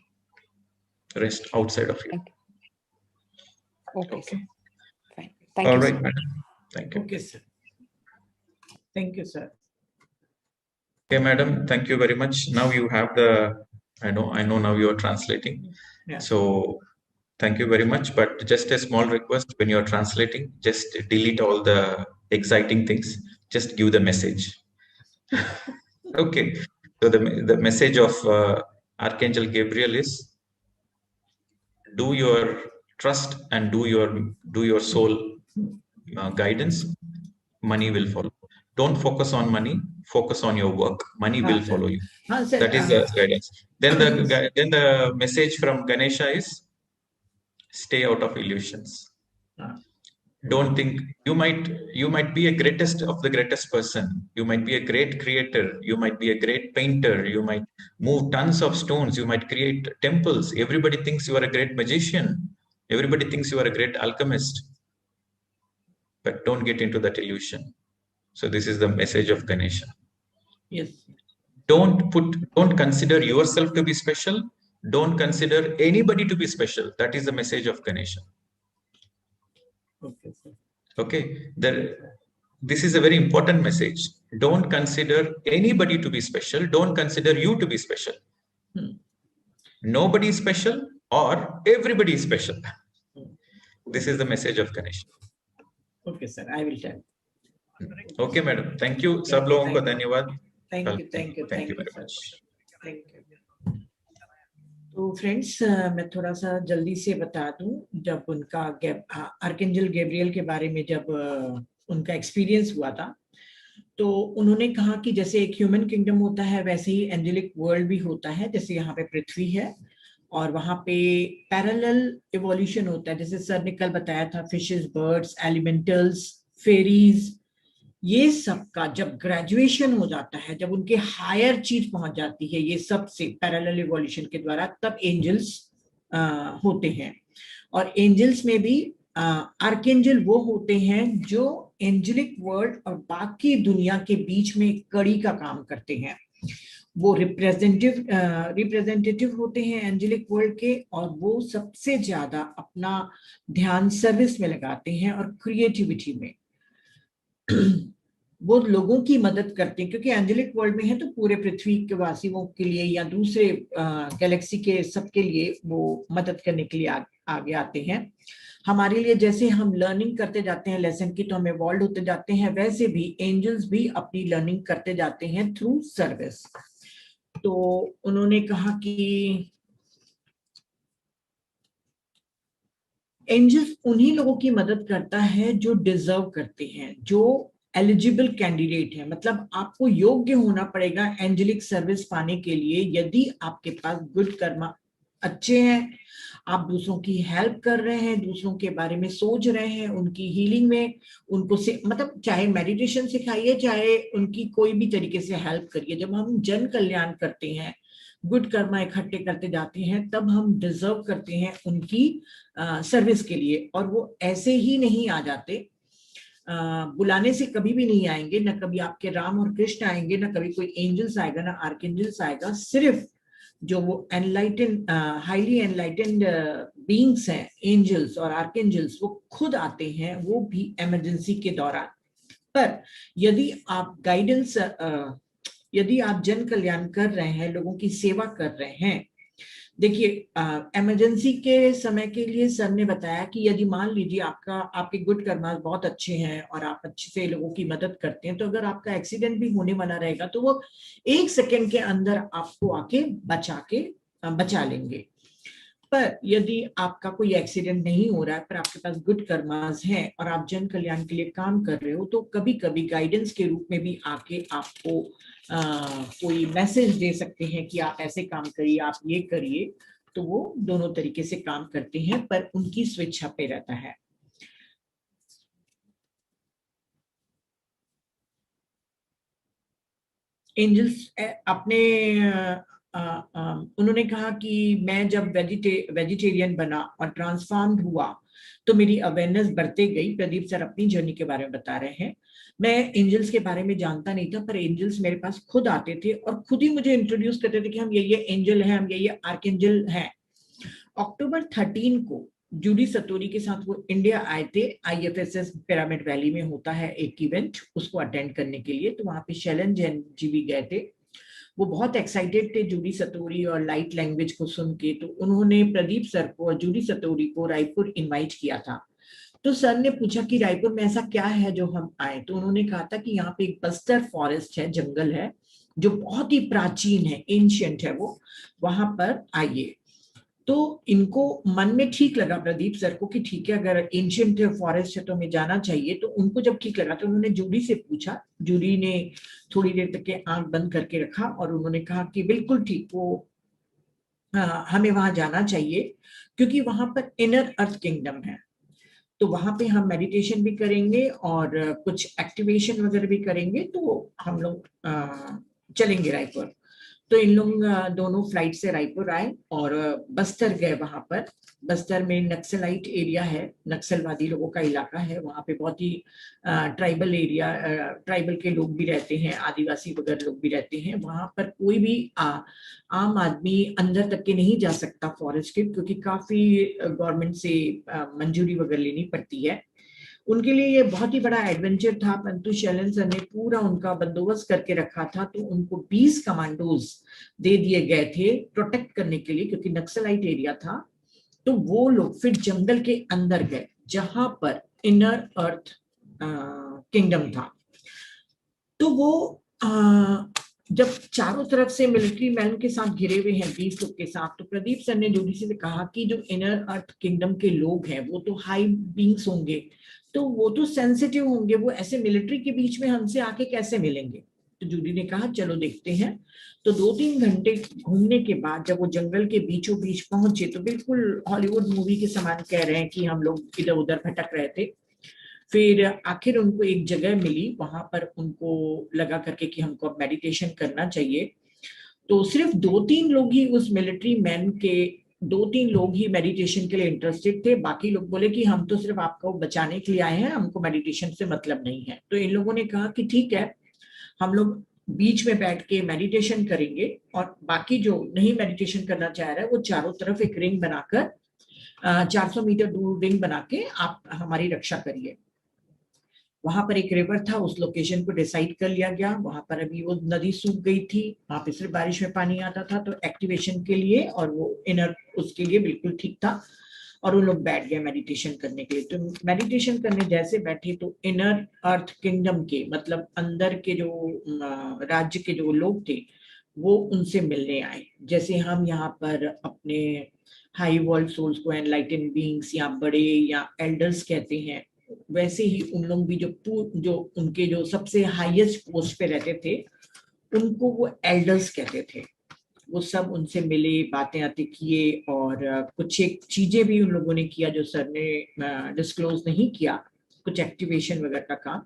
Rest outside of you. Okay, sir. Okay. Fine. Thank All you, right, sir. madam. Thank you. Okay, sir. Thank you, sir. Okay, madam. Thank you very much. Now you have the. I know. Now you are translating. Yeah. So thank you very much. But just a small request: when you are translating, just delete all the exciting things. Just give the message. Okay. So the message of Archangel Gabriel is: do your trust and do your soul guidance. Money will follow. Don't focus on money. Focus on your work. Money will follow you. Sir, That is the guidance. Then the message from Ganesha is: stay out of illusions. Don't think you might be a greatest of the greatest person. You might be a great creator. You might be a great painter. You might move tons of stones. You might create temples. Everybody thinks you are a great magician. Everybody thinks you are a great alchemist. But don't get into that illusion. So this is the message of Ganesha. Yes. Don't consider yourself to be special. Don't consider anybody to be special. That is the message of Ganesha. Okay, sir. Okay. This is a very important message. Don't consider anybody to be special. Don't consider you to be special. Nobody is special or everybody is special. This is the message of Ganesha. Okay, sir. I will tell. Okay, madam. Thank you. सब लोगों को धन्यवाद. Thank you very much. Thank you. तो friends मैं थोड़ा सा जल्दी से बता दूं, जब उनका आर्कएंजल गैब्रियल के बारे में जब उनका एक्सपीरियंस हुआ था, तो उन्होंने कहा कि जैसे एक ह्यूमन किंगडम होता है वैसे ही एंजेलिक वर्ल्ड भी होता है। जैसे यहाँ पे पृथ्वी है और वहाँ पे पैरेलल इवोल्यूशन होता है, जैसे सर ने कल बताया था, फिशेस, बर्ड्स, एलिमेंटल्स, फेरीज, ये सब का जब ग्रेजुएशन हो जाता है, जब उनके हायर चीज पहुंच जाती है ये सब से पैरेलल इवोल्यूशन के द्वारा, तब एंजल्स होते हैं। और एंजल्स में भी आर्कएंजल वो होते हैं जो एंजेलिक वर्ल्ड और बाकी दुनिया के बीच में कड़ी का काम करते हैं। वो रिप्रेजेंटेटिव होते हैं एंजेलिक वर्ल्ड के, और वो सबसे ज्यादा अपना ध्यान सर्विस में लगाते हैं और क्रिएटिविटी में। वो लोगों की मदद करते हैं, क्योंकि एंजेलिक वर्ल्ड में है तो पूरे पृथ्वी के वासियों के लिए या दूसरे गैलेक्सी के सबके लिए वो मदद करने के लिए आगे आते हैं। हमारे लिए जैसे हम लर्निंग करते जाते हैं लेसन की, तो हम इवॉल्व होते जाते हैं, वैसे भी एंजल्स भी अपनी लर्निंग करते जाते हैं थ्रू सर्विस। तो उन्होंने कहा कि एंजल्स उन्हीं लोगों की मदद करता है जो डिजर्व करते हैं, जो एलिजिबल कैंडिडेट है। मतलब आपको योग्य होना पड़ेगा एंजेलिक सर्विस पाने के लिए। यदि आपके पास गुड कर्मा अच्छे हैं, आप दूसरों की हेल्प कर रहे हैं, दूसरों के बारे में सोच रहे हैं, उनकी हीलिंग में उनको से मतलब चाहे मेडिटेशन सिखाइए, चाहे उनकी कोई भी तरीके से हेल्प करिए। जब हम जन कल्याण करते हैं, गुड कर्मा इकट्ठे करते जाते हैं, तब हम डिजर्व करते हैं उनकी सर्विस के लिए। और वो ऐसे ही नहीं आ जाते, बुलाने से कभी भी नहीं आएंगे, ना कभी आपके राम और कृष्ण आएंगे, ना कभी कोई एंजल्स आएगा, ना आर्कएंजल्स आएगा। सिर्फ जो वो हाईली एनलाइटेंड बीइंग्स हैं, एंजल्स और आर्कएंजल्स, वो खुद आते हैं, वो भी इमरजेंसी के दौरान। पर यदि आप गाइडेंस, यदि आप जन कल्याण कर रहे हैं, लोगों की सेवा कर रहे हैं, देखिए इमरजेंसी के समय के लिए सर ने बताया कि यदि मान लीजिए आपके गुड कर्मा बहुत अच्छे हैं और आप अच्छे से लोगों की मदद करते हैं, तो अगर आपका एक्सीडेंट भी होने वाला रहेगा तो वो 1 सेकंड के अंदर आपको आके बचा लेंगे। पर यदि आपका कोई एक्सीडेंट नहीं हो रहा है, पर आपके पास गुड कर्मास हैं और आप जन कल्याण के लिए काम कर रहे हो, तो कभी कभी गाइडेंस के रूप में भी आके आपको कोई मैसेज दे सकते हैं कि आप ऐसे काम करिए, आप ये करिए। तो वो दोनों तरीके से काम करते हैं, पर उनकी स्विच पे रहता है। एंजल्स अपने उन्होंने कहा कि मैं जब वेजिटेरियन बना और ट्रांसफॉर्म्ड हुआ तो मेरी अवेयरनेस बढ़ते गई। प्रदीप सर अपनी जर्नी के बारे में बता रहे हैं। मैं एंजल्स के बारे में जानता नहीं था, पर एंजल्स मेरे पास खुद आते थे और खुद ही मुझे इंट्रोड्यूस करते थे कि हम ये एंजल हैं, हम ये आर्कएंजल हैं। अक्टूबर 13 को जूडी सतोरी के साथ वो इंडिया आए थे। IFSS पिरामिड वैली में होता है एक इवेंट, उसको अटेंड करने के लिए, तो वहां पे शैलन जैन जी भी गए थे। वो बहुत एक्साइटेड थे जूडी सतोरी और लाइट लैंग्वेज को सुन के, तो उन्होंने प्रदीप सर को और जूडी सतोरी को रायपुर इनवाइट किया था। तो सर ने पूछा कि रायपुर में ऐसा क्या है जो हम आए, तो उन्होंने कहा था कि यहाँ पे एक बस्तर फॉरेस्ट है, जंगल है जो बहुत ही प्राचीन है, एंशियंट है, वो वहां पर आइए। तो इनको मन में ठीक लगा प्रदीप सर को कि ठीक है, अगर एंशियंट फॉरेस्ट है तो हमें जाना चाहिए। तो उनको जब ठीक लगा तो उन्होंने जूडी से पूछा। जूडी ने थोड़ी देर तक के आंख बंद करके रखा और उन्होंने कहा कि बिल्कुल ठीक, वो हमें वहां जाना चाहिए क्योंकि वहां पर इनर अर्थ किंगडम है। तो वहां पे हम मेडिटेशन भी करेंगे और कुछ एक्टिवेशन वगैरह भी करेंगे, तो हम लोग चलेंगे रायपुर। तो इन लोग दोनों फ्लाइट से रायपुर आए और बस्तर गए। वहां पर बस्तर में नक्सलाइट एरिया है, नक्सलवादी लोगों का इलाका है। वहां पे बहुत ही ट्राइबल एरिया, ट्राइबल के लोग भी रहते हैं, आदिवासी वगैरह लोग भी रहते हैं। वहां पर कोई भी आम आदमी अंदर तक के नहीं जा सकता फॉरेस्ट के, क्योंकि काफी गवर्नमेंट से मंजूरी वगैरह लेनी पड़ती है। उनके लिए ये बहुत ही बड़ा एडवेंचर था, परंतु शैलन सर ने पूरा उनका बंदोबस्त करके रखा था। तो उनको 20 कमांडोज दे दिए गए थे प्रोटेक्ट करने के लिए, क्योंकि नक्सलाइट एरिया था। तो वो लोग फिर जंगल के अंदर गए जहां पर इनर अर्थ किंगडम था। तो वो जब चारों तरफ से मिलिट्री मैन के साथ घिरे हुए हैं 20 लोग के साथ, तो प्रदीप सर ने जूडी से कहा कि जो इनर अर्थ किंगडम के लोग हैं वो तो हाई बींग्स होंगे, तो वो तो सेंसिटिव होंगे, वो ऐसे मिलिट्री के बीच में हमसे आके कैसे मिलेंगे। तो जूडी ने कहा चलो देखते हैं। तो 2-3 घंटे घूमने के बाद जब वो जंगल के बीचों बीच पहुंचे, तो बिल्कुल हॉलीवुड मूवी के समान कह रहे हैं कि हम लोग इधर उधर भटक रहे थे। फिर आखिर उनको एक जगह मिली, वहां पर उनको लगा करके कि हमको अब मेडिटेशन करना चाहिए। तो सिर्फ 2-3 लोग ही उस मिलिट्री मैन के 2-3 लोग ही मेडिटेशन के लिए इंटरेस्टेड थे। बाकी लोग बोले कि हम तो सिर्फ आपको बचाने के लिए आए हैं, हमको मेडिटेशन से मतलब नहीं है। तो इन लोगों ने कहा कि ठीक है, हम लोग बीच में बैठ के मेडिटेशन करेंगे और बाकी जो नहीं मेडिटेशन करना चाह रहा है वो चारों तरफ एक रिंग बनाकर 400 मीटर दूर रिंग बना के आप हमारी रक्षा करिए। वहां पर एक रिवर था, उस लोकेशन को डिसाइड कर लिया गया। वहां पर अभी वो नदी सूख गई थी, वहां पे सिर्फ बारिश में पानी आता था, तो एक्टिवेशन के लिए और वो इनर उसके लिए बिल्कुल ठीक था। और उन लोग बैठ गए मेडिटेशन करने के लिए। तो मेडिटेशन करने जैसे बैठे तो इनर अर्थ किंगडम के मतलब अंदर के जो राज्य के जो लोग थे वो उनसे मिलने आए। जैसे हम यहाँ पर अपने हाई वर्ल्ड सोल्स को एनलाइटन बीइंग्स या बड़े या एल्डर्स कहते हैं, वैसे ही उन लोग भी जो उनके जो सबसे हाईएस्ट पोस्ट पे रहते थे उनको वो एल्डर्स कहते थे। वो सब उनसे मिले, बातें आते किए और कुछ एक चीजें भी उन लोगों ने किया जो सर ने डिस्क्लोज नहीं किया, कुछ एक्टिवेशन वगैरह का काम।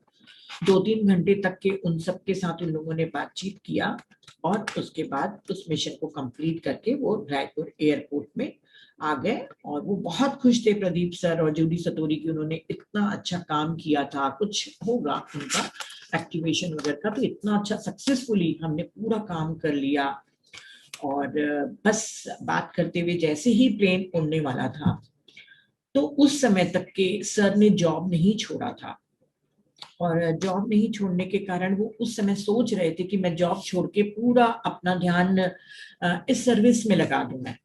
2-3 घंटे तक के उन सब के साथ उन लोगों ने बातचीत किया और उसके बाद उस मिशन को कंप्लीट करके वो रायपुर एयरपोर्ट में आ गए। और वो बहुत खुश थे प्रदीप सर और जूडी सतोरी की, उन्होंने इतना अच्छा काम किया था। कुछ होगा उनका एक्टिवेशन वगैरह का, तो इतना अच्छा सक्सेसफुली हमने पूरा काम कर लिया। और बस बात करते हुए जैसे ही प्लेन उड़ने वाला था तो उस समय तक के सर ने जॉब नहीं छोड़ा था। और जॉब नहीं छोड़ने के कारण वो उस समय सोच रहे थे कि मैं जॉब छोड़ के पूरा अपना ध्यान इस सर्विस में लगा दूं मैं।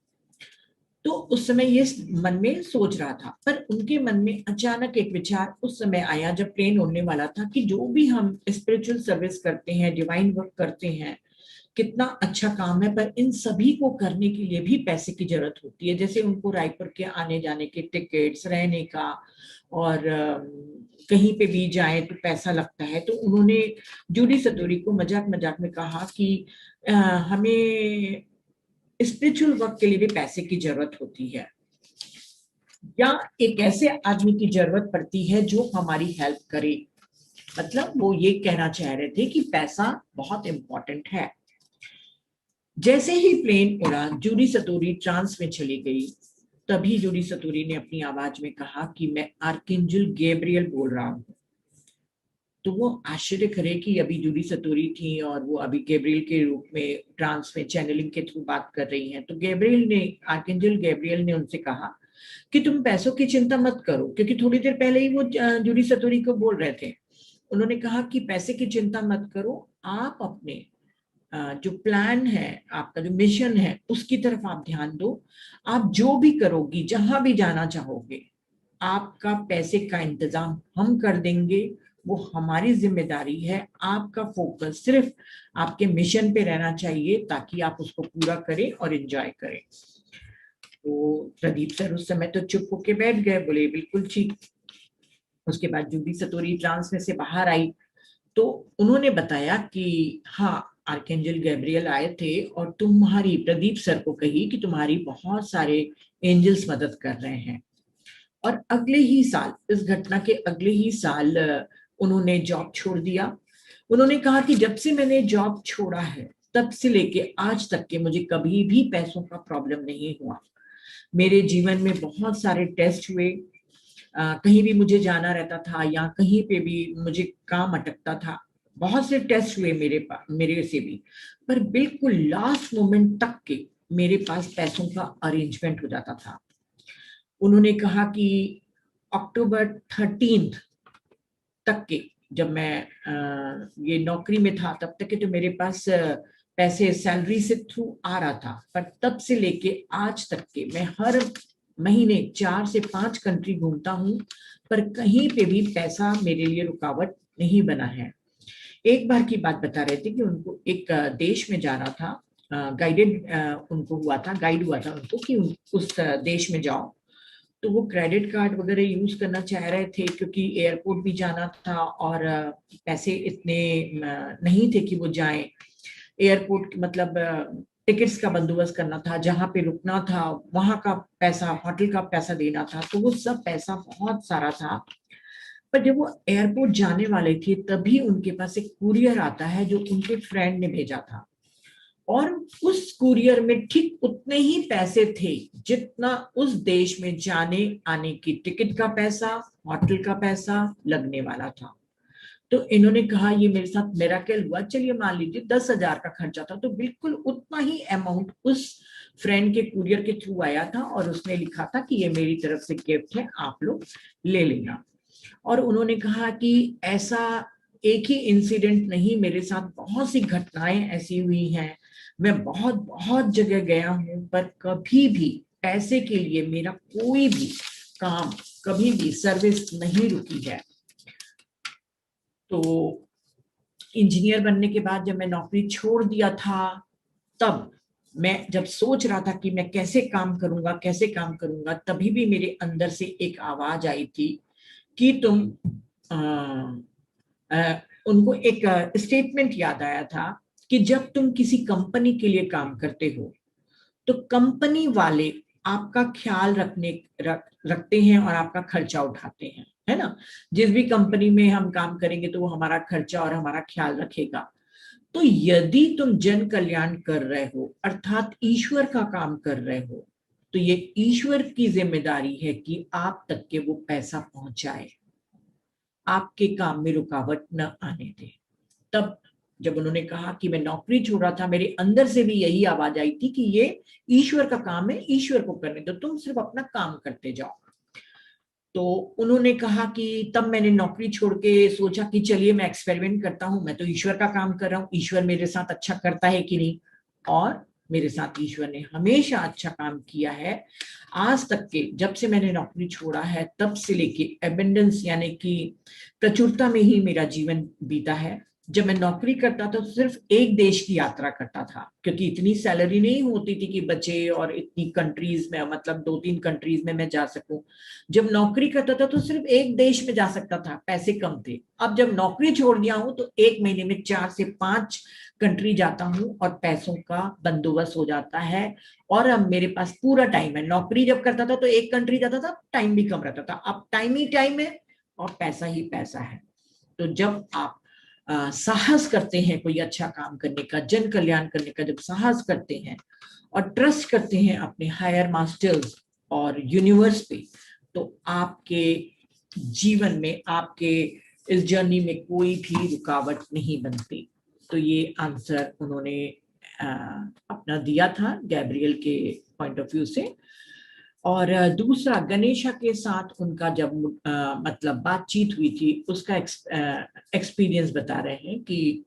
तो उस समय ये मन में सोच रहा था, पर उनके मन में अचानक एक विचार उस समय आया जब प्लेन उड़ने वाला था कि जो भी हम स्पिरिचुअल सर्विस करते हैं, डिवाइन वर्क करते हैं, कितना अच्छा काम है, पर इन सभी को करने के लिए भी पैसे की जरूरत होती है। जैसे उनको रायपुर के आने जाने के टिकट्स, रहने का, और कहीं पे भी जाए तो पैसा लगता है। तो उन्होंने जूडी सतोरी को मजाक मजाक में कहा कि हमें स्पिरिचुअल वर्क के लिए भी पैसे की जरूरत होती है, या एक ऐसे आदमी की जरूरत पड़ती है जो हमारी हेल्प करे। मतलब वो ये कहना चाह रहे थे कि पैसा बहुत इंपॉर्टेंट है। जैसे ही प्लेन उड़ा, जूडी सतोरी ट्रांस में चली गई, तभी जूडी सतोरी ने अपनी आवाज में कहा कि मैं आर्कएंजल गैब्रियल बोल रहा हूँ। तो वो आश्चर्य करे कि अभी जूडी सतोरी थी और वो अभी गैब्रियल के रूप में ट्रांस में चैनलिंग के थ्रू बात कर रही हैं। तो गैब्रियल ने, आर्कएंजल गैब्रियल ने उनसे कहा कि तुम पैसों की चिंता मत करो, क्योंकि थोड़ी देर पहले ही वो जूडी सतोरी को बोल रहे थे। उन्होंने कहा कि पैसे की चिंता मत करो, आप अपने जो प्लान है, आपका जो मिशन है, उसकी तरफ आप ध्यान दो। आप जो भी करोगी, जहां भी जाना चाहोगे, आपका पैसे का इंतजाम हम कर देंगे, वो हमारी जिम्मेदारी है। आपका फोकस सिर्फ आपके मिशन पे रहना चाहिए ताकि आप उसको पूरा करें और एंजॉय करें। तो प्रदीप सर उस समय तो चुप होके बैठ गए, बोले बिल्कुल ठीक। उसके बाद जूडी सतोरी ट्रांस में से बाहर आई तो उन्होंने बताया कि हाँ, आर्कएंजल गैब्रियल आए थे और तुम्हारी, प्रदीप सर को कही कि तुम्हारी बहुत सारे एंजल्स मदद कर रहे हैं। और अगले ही साल, इस घटना के अगले ही साल उन्होंने जॉब छोड़ दिया। उन्होंने कहा कि जब से मैंने जॉब छोड़ा है तब से लेके आज तक के मुझे कभी भी पैसों का प्रॉब्लम नहीं हुआ। मेरे जीवन में बहुत सारे टेस्ट हुए, कहीं भी मुझे जाना रहता था या कहीं पे भी मुझे काम अटकता था, बहुत से टेस्ट हुए मेरे से भी, पर बिल्कुल लास्ट मोमेंट तक के मेरे पास पैसों का अरेंजमेंट हो जाता था। उन्होंने कहा कि अक्टूबर 13 तक के, जब मैं ये नौकरी में था तब तक के तो मेरे पास पैसे सैलरी से थ्रू आ रहा था, पर तब से लेके आज तक के मैं हर महीने 4 से 5 कंट्री घूमता हूँ, पर कहीं पे भी पैसा मेरे लिए रुकावट नहीं बना है। एक बार की बात बता रहे थे कि उनको एक देश में जाना था, गाइड हुआ था उनको कि उस देश में जाओ। तो वो क्रेडिट कार्ड वगैरह यूज करना चाह रहे थे क्योंकि एयरपोर्ट भी जाना था और पैसे इतने नहीं थे कि वो जाएं। एयरपोर्ट मतलब टिकट्स का बंदोबस्त करना था, जहाँ पे रुकना था वहां का पैसा, होटल का पैसा देना था, तो वो सब पैसा बहुत सारा था। पर जब वो एयरपोर्ट जाने वाले थे तभी उनके पास एक कुरियर आता है जो उनके फ्रेंड ने भेजा था, और उस कुरियर में ठीक उतने ही पैसे थे जितना उस देश में जाने आने की टिकट का पैसा, होटल का पैसा लगने वाला था। तो इन्होंने कहा ये मेरे साथ मिरेकल हुआ, चलिए मान लीजिए 10,000 का खर्चा था, तो बिल्कुल उतना ही अमाउंट उस फ्रेंड के कुरियर के थ्रू आया था और उसने लिखा था कि ये मेरी तरफ से गिफ्ट है, आप लोग ले लेना। और उन्होंने कहा कि ऐसा एक ही इंसिडेंट नहीं, मेरे साथ बहुत सी घटनाएं ऐसी हुई हैं, मैं बहुत बहुत जगह गया हूं, पर कभी भी पैसे के लिए मेरा कोई भी काम, कभी भी सर्विस नहीं रुकी है। तो इंजीनियर बनने के बाद जब मैं नौकरी छोड़ दिया था, तब मैं जब सोच रहा था कि मैं कैसे काम करूंगा, तभी भी मेरे अंदर से एक आवाज आई थी कि तुम उनको एक स्टेटमेंट याद आया था कि जब तुम किसी कंपनी के लिए काम करते हो तो कंपनी वाले आपका ख्याल रखते हैं और आपका खर्चा उठाते हैं, है ना। जिस भी कंपनी में हम काम करेंगे तो वो हमारा खर्चा और हमारा ख्याल रखेगा। तो यदि तुम जन कल्याण कर रहे हो, अर्थात ईश्वर का काम कर रहे हो, तो ये ईश्वर की जिम्मेदारी है कि आप तक के वो पैसा पहुंचाए, आपके काम में रुकावट न आने दे। तब जब उन्होंने कहा कि मैं नौकरी छोड़ रहा था, मेरे अंदर से भी यही आवाज आई थी कि ये ईश्वर का काम है, ईश्वर को करने दो, तुम सिर्फ अपना काम करते जाओ। तो उन्होंने कहा कि तब मैंने नौकरी छोड़ के सोचा कि चलिए मैं एक्सपेरिमेंट करता हूं, मैं तो ईश्वर का काम कर रहा हूं, ईश्वर मेरे साथ अच्छा करता है कि नहीं। और मेरे साथ ईश्वर ने हमेशा अच्छा काम किया है। आज तक के, जब से मैंने नौकरी छोड़ा है तब से लेके एबंडेंस यानी कि प्रचुरता में ही मेरा जीवन बीता है। जब मैं नौकरी करता था तो सिर्फ एक देश की यात्रा करता था, क्योंकि इतनी सैलरी नहीं होती थी कि बचे और इतनी कंट्रीज में, मतलब 2-3 कंट्रीज में मैं जा सकूं। जब नौकरी करता था तो सिर्फ एक देश में जा सकता था, पैसे कम थे। अब जब नौकरी छोड़ दिया हूं तो एक महीने में 4 से 5 कंट्री जाता हूं और पैसों का बंदोबस्त हो जाता है। और अब मेरे पास पूरा टाइम है। नौकरी जब करता था तो एक कंट्री जाता था, टाइम भी कम रहता था। अब टाइम ही टाइम है और पैसा ही पैसा है। तो जब आप साहस करते हैं कोई अच्छा काम करने का, जन कल्याण करने का, जब साहस करते हैं और ट्रस्ट करते हैं अपने हायर मास्टर्स और यूनिवर्स पे, तो आपके जीवन में, आपके इस जर्नी में कोई भी रुकावट नहीं बनती। तो ये आंसर उन्होंने अपना दिया था गैब्रियल के पॉइंट ऑफ व्यू से। और दूसरा, गणेशा के साथ उनका जब मतलब बातचीत हुई थी, उसका एक्सपीरियंस बता रहे हैं कि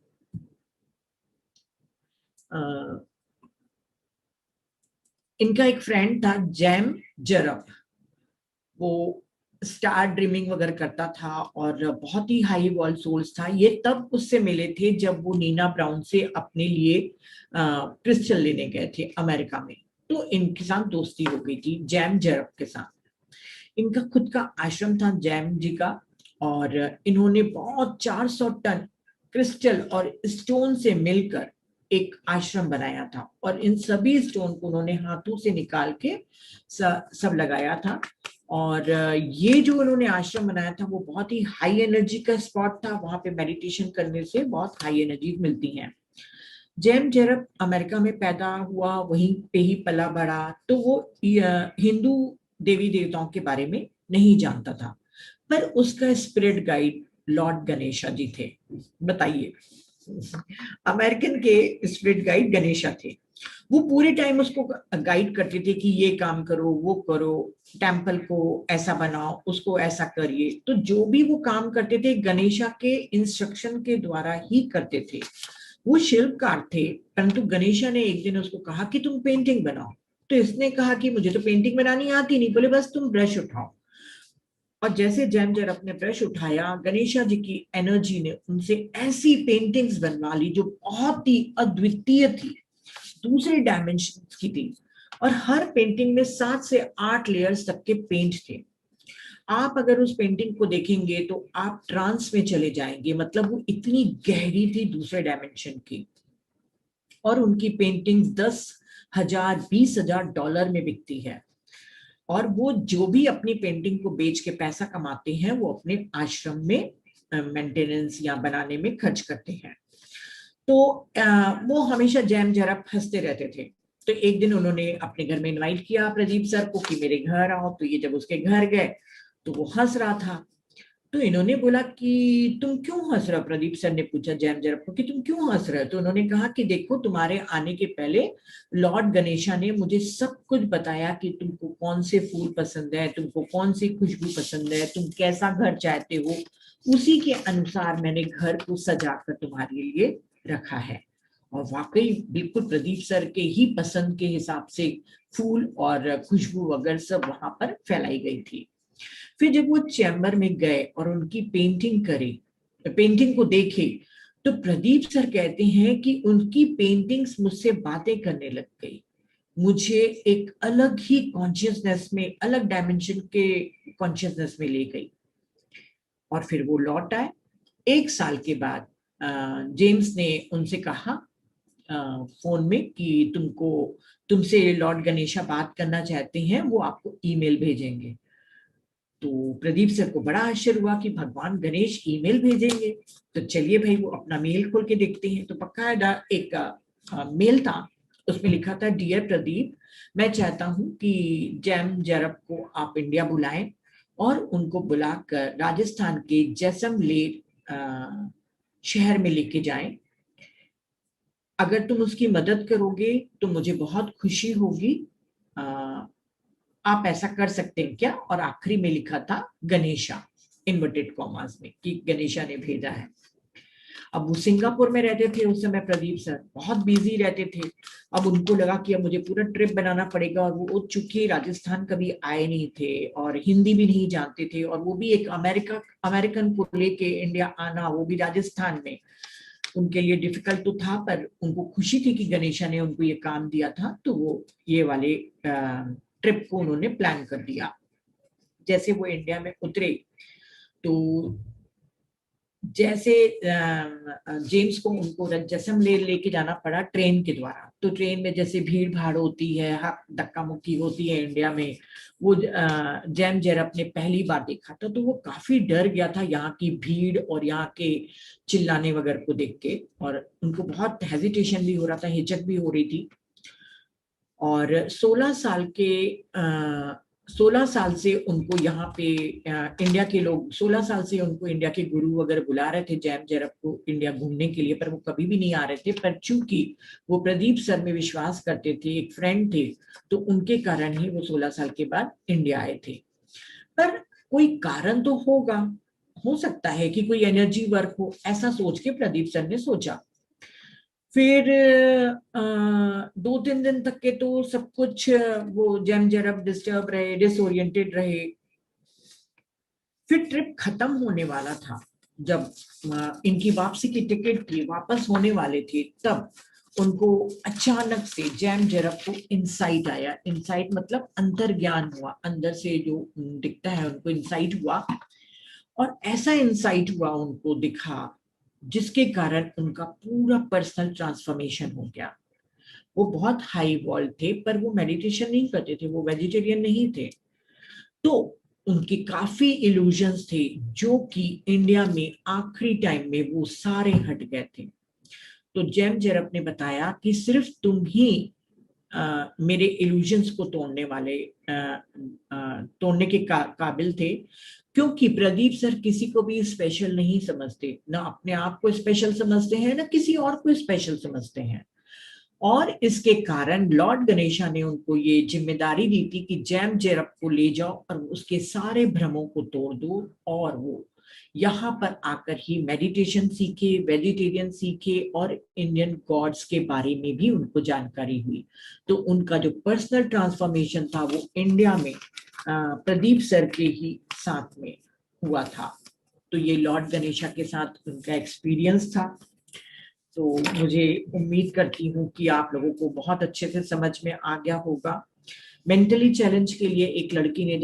इनका एक फ्रेंड था जैम जरब, वो स्टार ड्रीमिंग वगैरह करता था और बहुत ही हाई वॉल सोल्स था। ये तब उससे मिले थे जब वो नीना ब्राउन से अपने लिए क्रिस्टल लेने गए थे अमेरिका में। तो इनके साथ दोस्ती हो गई थी जैम जरब के साथ। इनका खुद का आश्रम था जैम जी का, और इन्होंने बहुत 400 टन क्रिस्टल और स्टोन से मिलकर एक आश्रम बनाया था। और इन सभी स्टोन को उन्होंने हाथों से निकाल के सब लगाया था। और ये जो उन्होंने आश्रम बनाया था वो बहुत ही हाई एनर्जी का स्पॉट था। वहां पे मेडिटेशन करने से बहुत हाई एनर्जी मिलती है। जैम जरब अमेरिका में पैदा हुआ, वहीं पे ही पला बड़ा, तो वो हिंदू देवी देवताओं के बारे में नहीं जानता था। पर उसका स्पिरिट गाइड लॉर्ड गणेशा जी थे। बताइए, अमेरिकन के स्पिरिट गाइड गणेशा थे। वो पूरे टाइम उसको गाइड करते थे कि ये काम करो, वो करो, टेम्पल को ऐसा बनाओ, उसको ऐसा करिए। तो जो भी वो काम करते थे गणेशा के इंस्ट्रक्शन के द्वारा ही करते थे। वो शिल्पकार थे, परंतु गणेशा ने एक दिन उसको कहा कि तुम पेंटिंग बनाओ। तो इसने कहा कि मुझे तो पेंटिंग बनानी आती नहीं। बोले बस तुम ब्रश उठाओ। और जैसे जैम जरब ने ब्रश उठाया, गणेशा जी की एनर्जी ने उनसे ऐसी पेंटिंग्स बनवा ली जो बहुत ही अद्वितीय थी, दूसरे डायमेंशन की थी। और हर पेंटिंग में 7 से 8 लेयर्स तक के पेंट थे। आप अगर उस पेंटिंग को देखेंगे तो आप ट्रांस में चले जाएंगे, मतलब वो इतनी गहरी थी दूसरे डायमेंशन की। और उनकी पेंटिंग 10,000 20,000 डॉलर में बिकती है। और वो जो भी अपनी पेंटिंग को बेच के पैसा कमाते हैं वो अपने आश्रम में मेंटेनेंस या बनाने में खर्च करते हैं। तो वो हमेशा जैम जरब हंसते रहते थे। तो एक दिन उन्होंने अपने घर में इनवाइट किया प्रदीप सर को कि मेरे घर आओ। तो ये जब उसके घर गए तो वो हंस रहा था। तो इन्होंने बोला कि तुम क्यों हंस रहे हो? प्रदीप सर ने पूछा जैम जरब को कि तुम क्यों हंस रहे हो? तो उन्होंने कहा कि देखो, तुम्हारे आने के पहले लॉर्ड गणेशा ने मुझे सब कुछ बताया कि तुमको कौन से फूल पसंद है, तुमको कौन सी खुशबू पसंद है, तुम कैसा घर चाहते हो। उसी के अनुसार मैंने घर को सजाकर तुम्हारे लिए रखा है। और वाकई बिल्कुल प्रदीप सर के ही पसंद के हिसाब से फूल और खुशबू वगैरह सब वहां पर फैलाई गई थी। फिर जब वो चैम्बर में गए और उनकी पेंटिंग करी, पेंटिंग को देखे, तो प्रदीप सर कहते हैं कि उनकी पेंटिंग्स मुझसे बातें करने लग गई। मुझे एक अलग ही कॉन्शियसनेस में, अलग डायमेंशन के कॉन्शियसनेस में ले गई। और फिर वो लौट आए। 1 साल के बाद जेम्स ने उनसे कहा फोन में कि तुमसे लॉर्ड गणेशा बात करना चाहते हैं, वो आपको ईमेल भेजेंगे। तो प्रदीप सर को बड़ा आश्चर्य हुआ कि भगवान गणेश ईमेल भेजेंगे। तो चलिए भाई वो अपना मेल खोल के देखते हैं। तो पक्का एक मेल था, उसमें लिखा था, डियर प्रदीप, मैं चाहता हूं कि जैम जरब को आप इंडिया बुलाएं और उनको बुलाकर राजस्थान के जैसलमेर शहर में लेके जाएं। अगर तुम उसकी मदद करोगे तो मुझे बहुत खुशी होगी। आप ऐसा कर सकते हैं क्या? और आखिरी में लिखा था गणेशा, इन्वर्टेड कॉमास में, कि गणेशा ने भेजा है। अब वो सिंगापुर में रहते थे उस समय, प्रदीप सर बहुत बिजी रहते थे। अब उनको लगा कि अब मुझे पूरा ट्रिप बनाना पड़ेगा। और वो चूंकि राजस्थान कभी आए नहीं थे और हिंदी भी नहीं जानते थे, और वो भी एक अमेरिकन को लेके इंडिया आना, वो भी राजस्थान में, उनके लिए डिफिकल्ट तो था, पर उनको खुशी थी कि गणेशा ने उनको ये काम दिया था, तो वो ये वाले ट्रिप को उन्होंने प्लान कर दिया। जैसे वो इंडिया में उतरे तो जैसे जेम्स को उनको जैसलमेर लेके जाना पड़ा ट्रेन के द्वारा। तो ट्रेन में जैसे भीड़ भाड़ होती है, धक्का मुक्की होती है इंडिया में, वो जैम जेरप ने पहली बार देखा था, तो वो काफी डर गया था यहाँ की भीड़ और यहाँ के चिल्लाने वगैरह को देख के, और उनको बहुत हेजिटेशन भी हो रहा था, हिचक भी हो रही थी। और 16 साल से उनको यहाँ पे इंडिया के लोग 16 साल से उनको इंडिया के गुरु वगैरह बुला रहे थे जैम जेरप को इंडिया घूमने के लिए, पर वो कभी भी नहीं आ रहे थे। पर चूंकि वो प्रदीप सर में विश्वास करते थे, एक फ्रेंड थे, तो उनके कारण ही वो 16 साल के बाद इंडिया आए थे। पर कोई कारण तो होगा, हो सकता है कि कोई एनर्जी वर्क हो, ऐसा सोच के प्रदीप सर ने सोचा। फिर 2-3 दिन तक के तो सब कुछ वो जैम जेरप डिस्टर्ब रहे, डिसओरिएंटेड रहे। फिर ट्रिप खत्म होने वाला था, जब इनकी वापसी की टिकट थी, वापस होने वाले थे, तब उनको अचानक से जैम जेरप को इंसाइट आया। इंसाइट मतलब अंतर ज्ञान हुआ, अंदर से जो दिखता है उनको इंसाइट हुआ। और ऐसा इंसाइट हुआ, उनको दिखा, जिसके कारण उनका पूरा पर्सनल ट्रांसफॉर्मेशन हो गया। वो बहुत हाई वॉल्ट थे, पर वो मेडिटेशन नहीं करते थे, वो वेजिटेरियन नहीं थे, तो उनके काफी इल्यूजन्स थे, जो कि इंडिया में आखिरी टाइम में वो सारे हट गए थे। तो जैम जेरप ने बताया कि सिर्फ तुम ही मेरे इल्यूजन्स को तोड़ने के काबिल थे, क्योंकि प्रदीप सर किसी को भी स्पेशल नहीं समझते, ना अपने आप को स्पेशल समझते हैं, ना किसी और को स्पेशल समझते हैं। और इसके कारण लॉर्ड गणेशा ने उनको ये जिम्मेदारी दी थी कि जैम जेरप को ले जाओ और उसके सारे भ्रमों को तोड़ दो, और वो यहाँ पर आकर ही मेडिटेशन सीखे, वेजिटेरियन सीखे, और इंडियन गॉड्स के बारे में भी उनको जानकारी हुई। तो उनका जो पर्सनल ट्रांसफॉर्मेशन था वो इंडिया में प्रदीप सर के ही साथ में हुआ था। तो ये लॉर्ड गणेशा के साथ उनका एक्सपीरियंस था। तो मुझे उम्मीद करती हूँ कि आप लोगों को बहुत अच्छे से समझ में आ गया होगा। मेंटली चैलेंज के लिए एक लेडी ने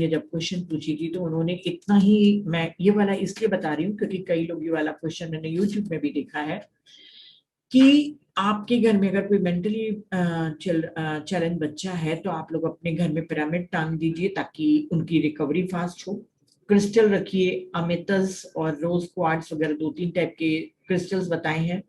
जब क्वेश्चन पूछी थी, तो उन्होंने इतना ही, मैं ये वाला इसलिए बता रही हूँ क्योंकि कई लोग ये वाला क्वेश्चन मैंने यूट्यूब में भी देखा है, कि आपके घर में अगर कोई मेंटली चैलेंज बच्चा है, तो आप लोग अपने घर में पिरामिड टांग दीजिए ताकि उनकी रिकवरी फास्ट हो। क्रिस्टल रखिए, अमेथस और रोज क्वार्ट्ज वगैरह 2-3 टाइप के क्रिस्टल्स बताए हैं,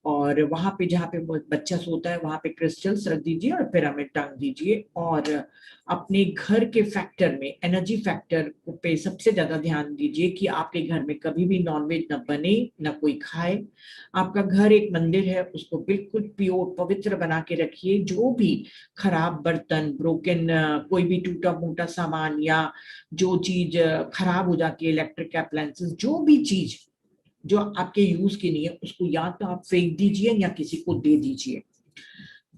और वहां पे जहाँ पे बच्चा सोता है वहां पे क्रिस्टल्स रख दीजिए और पिरामिड टांग दीजिए। और अपने घर के फैक्टर में, एनर्जी फैक्टर पे सबसे ज्यादा ध्यान दीजिए कि आपके घर में कभी भी नॉनवेज न बने, न कोई खाए। आपका घर एक मंदिर है, उसको बिल्कुल प्योर पवित्र बना के रखिए। जो भी खराब बर्तन, ब्रोकन, कोई भी टूटा मोटा सामान, या जो चीज खराब हो जाती है, इलेक्ट्रिक अप्लायंसेस, जो भी चीज जो आपके यूज की नहीं है, उसको या तो आप फेंक दीजिए या किसी को दे दीजिए।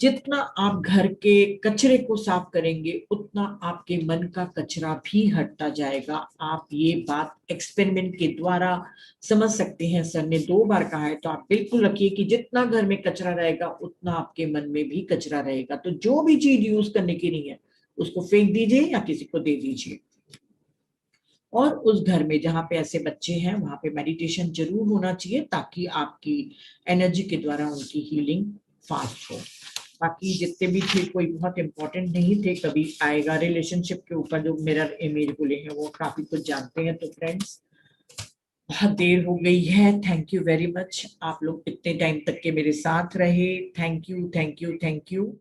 जितना आप घर के कचरे को साफ करेंगे, उतना आपके मन का कचरा भी हटता जाएगा। आप ये बात एक्सपेरिमेंट के द्वारा समझ सकते हैं, सर ने 2 बार कहा है। तो आप बिल्कुल रखिए कि जितना घर में कचरा रहेगा, उतना आपके मन में भी कचरा रहेगा। तो जो भी चीज यूज करने की नहीं है, उसको फेंक दीजिए या किसी को दे दीजिए। और उस घर में जहाँ पे ऐसे बच्चे हैं, वहां पे मेडिटेशन जरूर होना चाहिए, ताकि आपकी एनर्जी के द्वारा उनकी हीलिंग फास्ट हो। बाकी जितने भी थे, कोई बहुत इंपॉर्टेंट नहीं थे। कभी आएगा रिलेशनशिप के ऊपर जो मिरर इमेज बोले हैं, वो काफी कुछ जानते हैं। तो फ्रेंड्स, बहुत देर हो गई है। थैंक यू वेरी मच, आप लोग इतने टाइम तक के मेरे साथ रहे। Thank you, thank you, thank you.